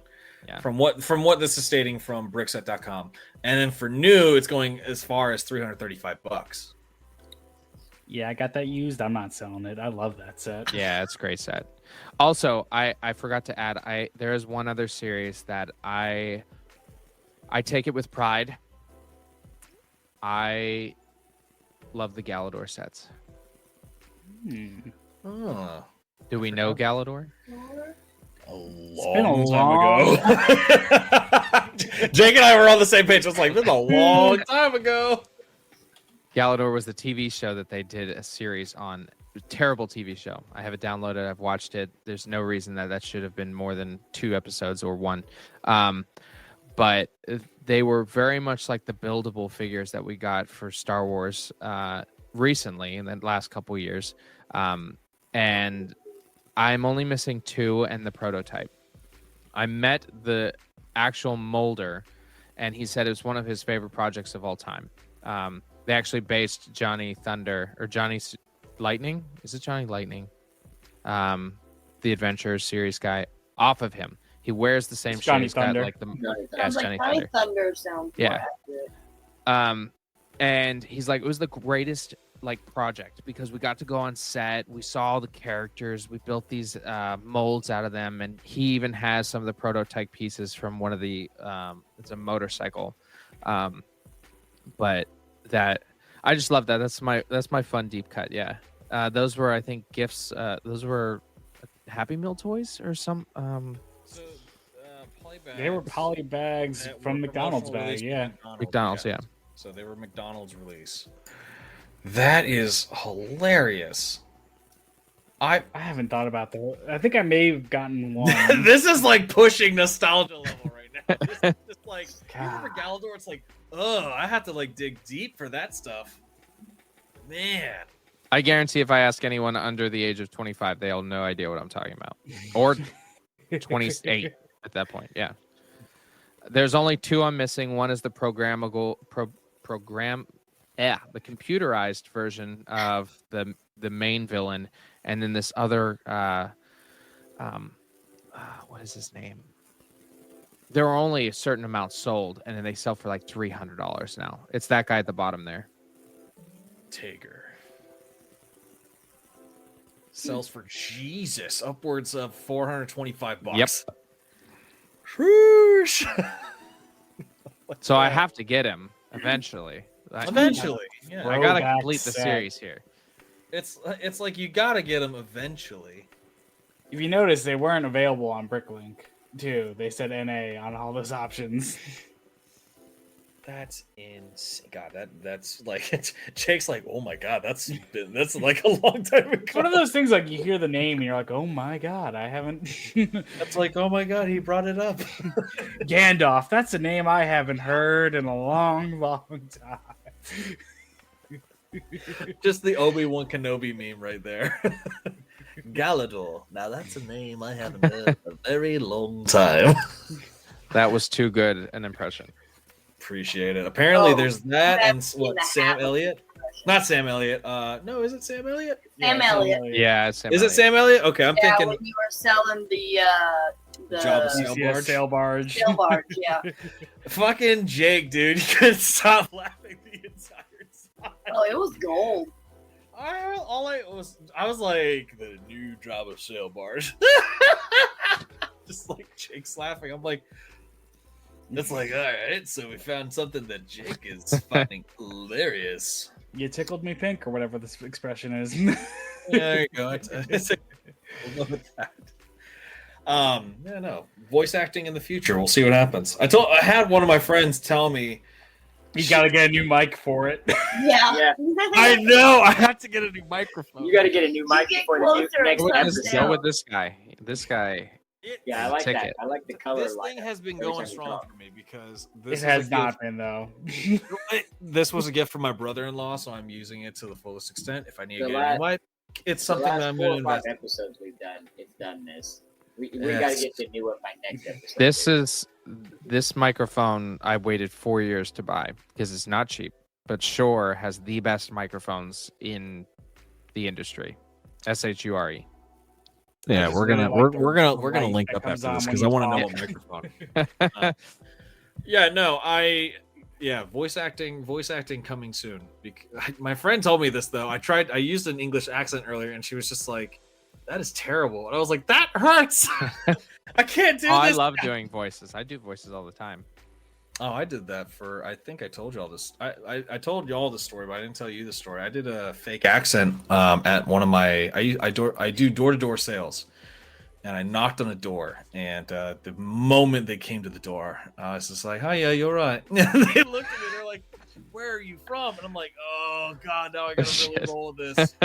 [SPEAKER 1] Yeah.
[SPEAKER 2] From what this is stating from Brick.It.Jake, and then for new it's going as far as $335.
[SPEAKER 3] Yeah, I got that used. I'm not selling it. I love that set.
[SPEAKER 1] Yeah, it's a great set. Also, I forgot to add, there is one other series that I take it with pride. I love the Galador sets.
[SPEAKER 2] Oh.
[SPEAKER 1] Do we know Galador?
[SPEAKER 2] A
[SPEAKER 3] been a
[SPEAKER 2] long time ago. Jake and I were on the same page. I was like, this is a long time ago.
[SPEAKER 1] Galador was the TV show that they did a series on. Terrible TV show. I have it downloaded. I've watched it. There's no reason that should have been more than 2 episodes or 1. But they were very much like the buildable figures that we got for Star Wars recently in the last couple years. And I'm only missing 2 and the prototype. I met the actual molder, and he said it was one of his favorite projects of all time. They actually based Johnny Thunder or Johnny Lightning. Is it Johnny Lightning? The Adventurers series guy off of him. He wears the same
[SPEAKER 3] Johnny
[SPEAKER 1] shirt. He's got
[SPEAKER 3] Thunder.
[SPEAKER 1] like the
[SPEAKER 4] Sounds like Johnny Thunder sounds
[SPEAKER 1] Yeah.
[SPEAKER 4] more accurate.
[SPEAKER 1] And he's like, it was the greatest project because we got to go on set. We saw all the characters. We built these molds out of them, and he even has some of the prototype pieces from one of the. It's a motorcycle, but that I just love that. That's my fun deep cut. Yeah, those were I think gifts. Those were Happy Meal toys or some.
[SPEAKER 2] So,
[SPEAKER 3] They were poly bags from McDonald's bag, yeah.
[SPEAKER 1] McDonald's, yeah.
[SPEAKER 2] So they were McDonald's release. That is hilarious.
[SPEAKER 3] I haven't thought about that. I think I may have gotten one.
[SPEAKER 2] This is like pushing nostalgia level right now. This is just like, you remember Galador? It's like, I have to like dig deep for that stuff. Man.
[SPEAKER 1] I guarantee if I ask anyone under the age of 25, they'll have no idea what I'm talking about. Or 28 at that point, yeah. There's only two I'm missing. One is the the computerized version of the main villain, and then this other what is his name? There are only a certain amount sold, and then they sell for like $300 now. It's that guy at the bottom there.
[SPEAKER 2] Tager. Sells for Jesus upwards of $425.
[SPEAKER 1] Yep.
[SPEAKER 2] Whoosh.
[SPEAKER 1] So I have to get him eventually.
[SPEAKER 2] Eventually, yeah.
[SPEAKER 1] I gotta complete the series here.
[SPEAKER 2] It's like you gotta get them eventually.
[SPEAKER 3] If you notice, they weren't available on BrickLink too. They said NA on all those options.
[SPEAKER 2] That's insane. God, that's like Jake's like, oh my god, that's like a long time ago.
[SPEAKER 3] It's one of those things like you hear the name and you're like, oh my god, I haven't.
[SPEAKER 2] That's like, oh my god, he brought it up.
[SPEAKER 3] Gandalf. That's a name I haven't heard in a long, long time.
[SPEAKER 2] Just the Obi-Wan Kenobi meme right there. Galador. Now that's a name I haven't heard in a very long time.
[SPEAKER 1] That was too good an impression.
[SPEAKER 2] Appreciate it. Apparently, there's that and what? Sam Elliott? Not Sam Elliott. No, is it Sam Elliott?
[SPEAKER 4] Sam Elliott.
[SPEAKER 1] Yeah, it's Sam
[SPEAKER 2] Is
[SPEAKER 1] Elliott.
[SPEAKER 2] it Sam Elliott? Okay, I'm thinking.
[SPEAKER 4] When you were selling the
[SPEAKER 2] Job of
[SPEAKER 3] sail barge.
[SPEAKER 4] sail barge, yeah.
[SPEAKER 2] Fucking Jake, dude, you couldn't stop laughing the entire time.
[SPEAKER 4] Oh, it was gold.
[SPEAKER 2] I was like the new job of sail barge. Just like Jake's laughing. I'm like. It's like, all right, so we found something that Jake is finding hilarious.
[SPEAKER 3] You tickled me pink, or whatever this expression is.
[SPEAKER 2] Yeah, there you go. We'll go with that. Yeah, no. Voice acting in the future. We'll see what happens. I had one of my friends tell me
[SPEAKER 3] you gotta get a new mic for it.
[SPEAKER 4] Yeah.
[SPEAKER 2] I know. I have to get a new microphone.
[SPEAKER 5] You got to get a new mic for the next episode.
[SPEAKER 1] Go with this guy. This guy.
[SPEAKER 5] Yeah, I like
[SPEAKER 1] Ticket.
[SPEAKER 5] that. I like the color.
[SPEAKER 2] This thing has been going strong for me because this
[SPEAKER 3] It has not been though.
[SPEAKER 2] This was a gift from my brother-in-law, so I'm using it to the fullest extent. If I need to get a new mic, it's something that I'm going to invest.
[SPEAKER 5] Episodes we've done, it's done this. We got to get the new one by next episode.
[SPEAKER 1] This microphone I waited 4 years to buy because it's not cheap, but Shure has the best microphones in the industry. SHURE.
[SPEAKER 2] Yeah, we're gonna link up after this because I want to know what microphone. Voice acting coming soon. My friend told me this though. I used an English accent earlier, and she was just like, "That is terrible," and I was like, "That hurts. I can't do this."
[SPEAKER 1] I love doing voices. I do voices all the time.
[SPEAKER 2] Oh, I did that for. I think I told you all this. I told you all the story, but I didn't tell you the story. I did a fake accent at one of my. I do door-to-door sales, and I knocked on the door. And the moment they came to the door, I was just like, "Hi, yeah, you're right." And they looked at me. They're like, "Where are you from?" And I'm like, "Oh God, now I gotta really roll with this."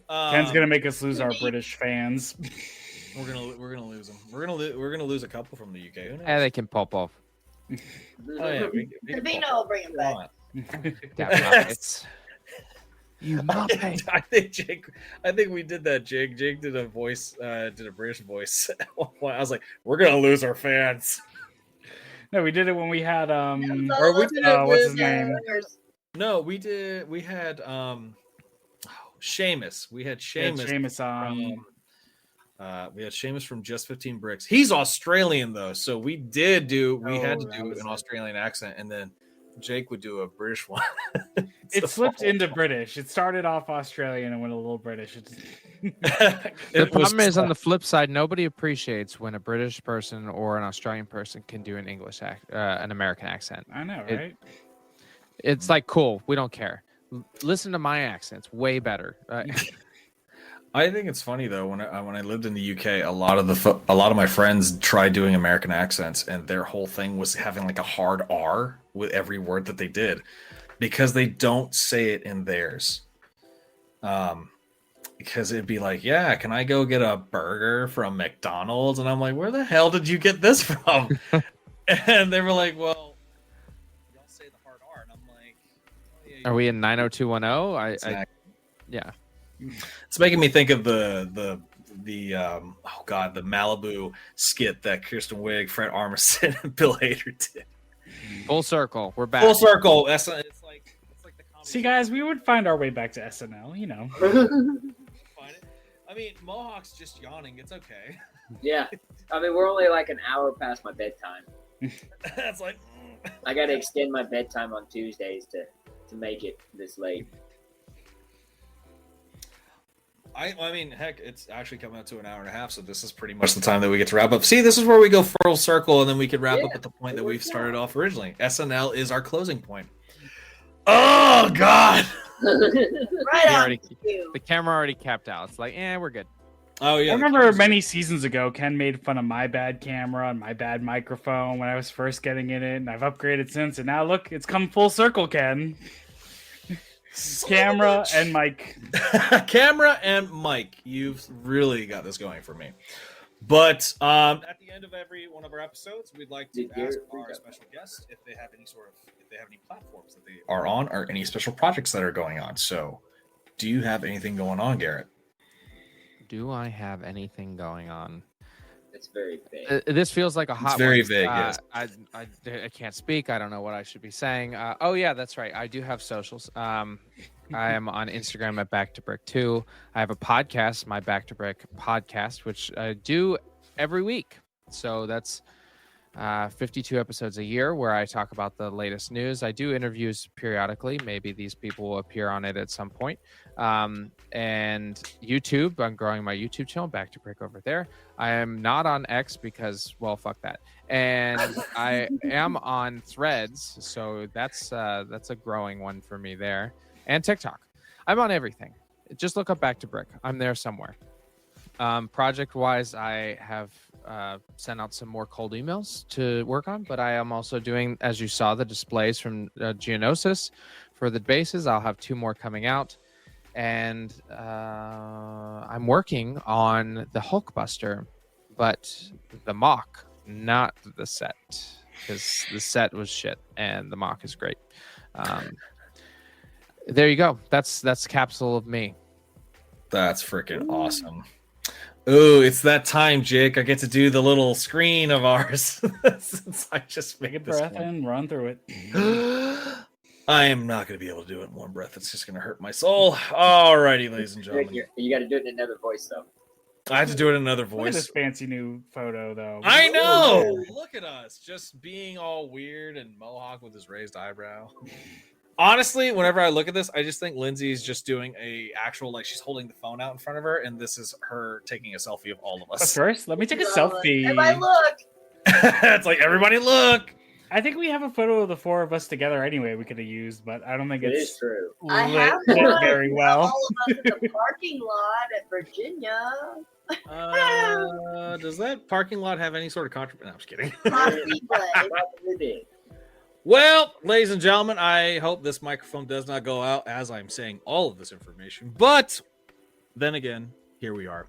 [SPEAKER 3] Ken's gonna make us lose our British fans.
[SPEAKER 2] We're gonna lose them. We're gonna lose a couple from the UK. Who knows?
[SPEAKER 1] Yeah, they can pop off.
[SPEAKER 2] Oh yeah,
[SPEAKER 4] Sabino will bring him back.
[SPEAKER 1] Yes. You muppet.
[SPEAKER 2] I think we did that. Jake did a voice, did a British voice. At one point. I was like, we're gonna lose our fans.
[SPEAKER 3] No, we did it when we had
[SPEAKER 2] or we did it
[SPEAKER 3] what's his name?
[SPEAKER 2] No, we had Seamus. We had Seamus. We had Seamus from Just 15 Bricks. He's Australian though, so we had to do an Australian accent, and then Jake would do a British one.
[SPEAKER 3] It slipped into British. It started off Australian and went a little British.
[SPEAKER 1] The problem is, on the flip side, nobody appreciates when a British person or an Australian person can do an an American accent.
[SPEAKER 3] I know, right?
[SPEAKER 1] It's like, cool. We don't care. Listen to my accent. It's way better.
[SPEAKER 2] I think it's funny though when I lived in the UK, a lot of my friends tried doing American accents, and their whole thing was having like a hard R with every word that they did because they don't say it in theirs. Because it'd be like, yeah, can I go get a burger from McDonald's? And I'm like, where the hell did you get this from? And they were like, well, y'all say the hard R, and I'm like, oh, yeah,
[SPEAKER 1] Are we in 90210?
[SPEAKER 2] Exactly.
[SPEAKER 1] Yeah.
[SPEAKER 2] It's making me think of the Malibu skit that Kirsten Wiig, Fred Armisen, and Bill Hader did.
[SPEAKER 1] Full circle. We're back.
[SPEAKER 2] Full circle. It's like the comedy.
[SPEAKER 3] See, guys, we would find our way back to SNL, you know.
[SPEAKER 2] Find it. I mean, Mohawk's just yawning. It's okay.
[SPEAKER 5] Yeah. I mean, we're only like an hour past my bedtime.
[SPEAKER 2] That's like.
[SPEAKER 5] I got to extend my bedtime on Tuesdays to make it this late.
[SPEAKER 2] I mean, heck, it's actually coming up to an hour and a half, so this is pretty much the time that we get to wrap up. See, this is where we go full circle, and then we can wrap up at the point that we've started off originally. SNL is our closing point. Oh, God!
[SPEAKER 4] Right on you.
[SPEAKER 1] The camera already capped out. It's like, we're good.
[SPEAKER 2] Oh, yeah.
[SPEAKER 3] I remember many seasons ago, Ken made fun of my bad camera and my bad microphone when I was first getting in it, and I've upgraded since, and now look, it's come full circle, Ken. Camera and mic.
[SPEAKER 2] Camera and mic. You've really got this going for me. But at the end of every one of our episodes, we'd like to ask our special guests if they have any platforms that they are on or any special projects that are going on. So, do you have anything going on, Garrett?
[SPEAKER 1] Do I have anything going on?
[SPEAKER 5] It's very vague.
[SPEAKER 1] This feels like a hot.
[SPEAKER 2] It's very
[SPEAKER 1] one.
[SPEAKER 2] vague. Yes.
[SPEAKER 1] I can't speak. I don't know what I should be saying. Oh yeah, that's right. I do have socials. I am on Instagram at backtobrick2. I have a podcast, my Back to Brick podcast, which I do every week. So that's 52 episodes a year where I talk about the latest news. I do interviews periodically. Maybe these people will appear on it at some point. And YouTube, I'm growing my YouTube channel, Back to Brick over there. I am not on X because, well, fuck that. And I am on Threads, so that's a growing one for me there. And TikTok. I'm on everything. Just look up Back to Brick. I'm there somewhere. Project-wise, I have sent out some more cold emails to work on, but I am also doing, as you saw, the displays from Geonosis for the bases. I'll have 2 more coming out. And I'm working on the Hulkbuster, but the mock, not the set, because the set was shit and the mock is great. There you go. That's capsule of me.
[SPEAKER 2] That's freaking awesome. Ooh, it's that time, Jake. I get to do the little screen of ours. Since I just
[SPEAKER 3] Take a
[SPEAKER 2] made this
[SPEAKER 3] breath
[SPEAKER 2] one.
[SPEAKER 3] and run through it.
[SPEAKER 2] I am not going to be able to do it in one breath. It's just going to hurt my soul. Alrighty, ladies and gentlemen.
[SPEAKER 5] You got to do it in another voice, though.
[SPEAKER 2] I have to do it in another
[SPEAKER 3] Look at
[SPEAKER 2] voice.
[SPEAKER 3] this fancy new photo, though.
[SPEAKER 2] I know. Look at us, just being all weird and Mohawk with his raised eyebrow. Honestly, whenever I look at this, I just think Lindsay's just doing a actual, like, she's holding the phone out in front of her, and this is her taking a selfie of all of
[SPEAKER 3] But
[SPEAKER 2] us.
[SPEAKER 3] first, let me take a selfie.
[SPEAKER 4] Everybody look.
[SPEAKER 2] It's like, everybody look.
[SPEAKER 3] I think we have a photo of the 4 of us together anyway we could have used, but I don't think
[SPEAKER 5] It
[SPEAKER 3] it's
[SPEAKER 5] is true.
[SPEAKER 4] I
[SPEAKER 3] lit,
[SPEAKER 4] have
[SPEAKER 3] lit
[SPEAKER 4] one.
[SPEAKER 3] very well.
[SPEAKER 4] All of us at the parking lot at Virginia.
[SPEAKER 2] Does that parking lot have any sort of contribution? No, I'm just kidding.
[SPEAKER 4] Possibly.
[SPEAKER 5] Probably did.
[SPEAKER 2] Well, ladies and gentlemen, I hope this microphone does not go out as I'm saying all of this information. But then again, here we are.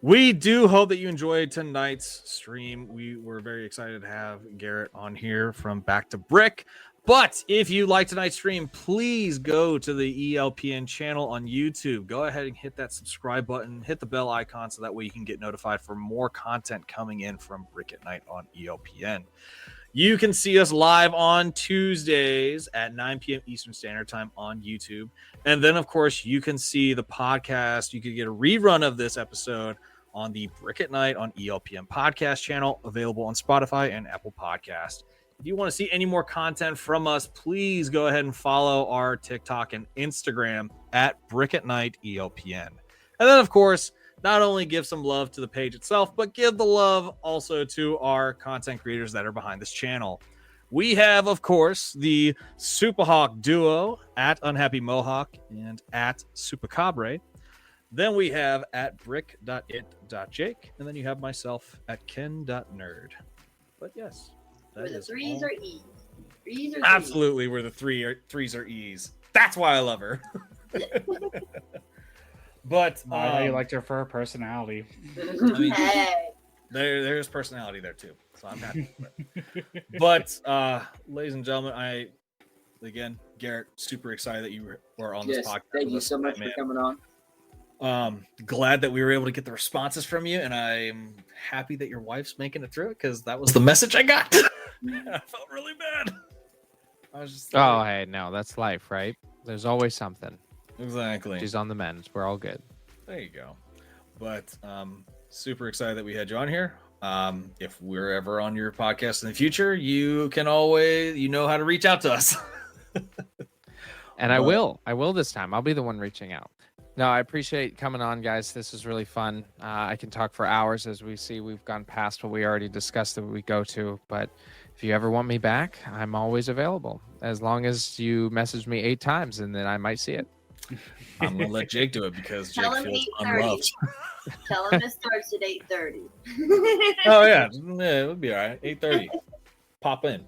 [SPEAKER 2] We do hope that you enjoyed tonight's stream. We were very excited to have Garrett on here from Back to Brick. But if you like tonight's stream, please go to the ELPN channel on YouTube. Go ahead and hit that subscribe button, hit the bell icon so that way you can get notified for more content coming in from Brick.It.Jake on ELPN. You can see us live on Tuesdays at 9 p.m. Eastern Standard Time on YouTube. And then, of course, you can see the podcast. You can get a rerun of this episode on the Brick.It.Jake on ELPN podcast channel, available on Spotify and Apple Podcast. If you want to see any more content from us, please go ahead and follow our TikTok and Instagram at Brick.It.Jake ELPN. And then, of course, not only give some love to the page itself, but give the love also to our content creators that are behind this channel. We have, of course, the Supahawk duo at Unhappy Mohawk and at SupahawkBricks. Then we have at Brick.It.Jake, and then you have myself at Ken.Nerd. But yes, that
[SPEAKER 4] Were the
[SPEAKER 2] is
[SPEAKER 4] threes
[SPEAKER 2] all.
[SPEAKER 4] or E's? Threes or
[SPEAKER 2] Absolutely, where the threes are E's. That's why I love her. But
[SPEAKER 3] I know you liked her for her personality.
[SPEAKER 4] Threes?
[SPEAKER 2] I mean,
[SPEAKER 4] Hey.
[SPEAKER 2] there's personality there too, so I'm happy with it. But ladies and gentlemen, again, Garrett, super excited that you were on this
[SPEAKER 5] Yes,
[SPEAKER 2] podcast.
[SPEAKER 5] thank
[SPEAKER 2] with
[SPEAKER 5] you
[SPEAKER 2] us
[SPEAKER 5] so much
[SPEAKER 2] tonight,
[SPEAKER 5] for coming on.
[SPEAKER 2] Glad that we were able to get the responses from you, and I'm happy that your wife's making it through it, because that was the message I got. I felt really bad. I was just
[SPEAKER 1] Oh, hey, no, that's life, right? There's always something.
[SPEAKER 2] exactly.
[SPEAKER 1] She's on the mend. We're all good.
[SPEAKER 2] There you go. But super excited that we had you on here. If we're ever on your podcast in the future, you can always, how to reach out to us.
[SPEAKER 1] And I will this time. I'll be the one reaching out. No, I appreciate coming on, guys. This was really fun. I can talk for hours. As we see, we've gone past what we already discussed that we go to. But if you ever want me back, I'm always available. As long as you message me 8 times, and then I might see it.
[SPEAKER 2] I'm gonna let Jake do it because Jake
[SPEAKER 4] Tell him
[SPEAKER 2] feels
[SPEAKER 4] 8:30.
[SPEAKER 2] unloved.
[SPEAKER 4] Tell him it starts at 8:30.
[SPEAKER 2] Oh yeah, it would be all right. 8:30. Pop in.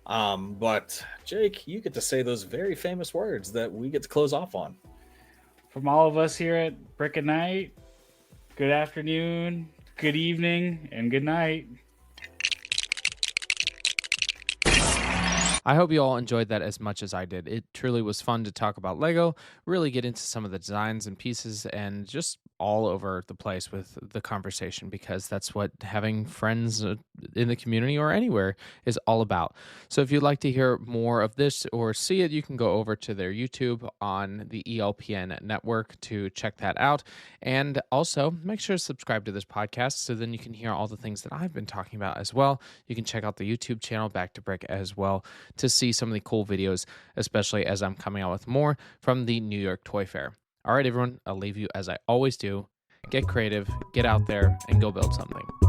[SPEAKER 2] But Jake, you get to say those very famous words that we get to close off on.
[SPEAKER 3] From all of us here at Brick.Nite, good afternoon, good evening, and good night.
[SPEAKER 1] I hope you all enjoyed that as much as I did. It truly was fun to talk about Lego, really get into some of the designs and pieces, and just all over the place with the conversation, because that's what having friends in the community or anywhere is all about. So if you'd like to hear more of this or see it, you can go over to their YouTube on the ELPN network to check that out. And also make sure to subscribe to this podcast so then you can hear all the things that I've been talking about as well. You can check out the YouTube channel Back to Brick as well to see some of the cool videos, especially as I'm coming out with more from the New York Toy Fair. All right, everyone, I'll leave you as I always do. Get creative, get out there, and go build something.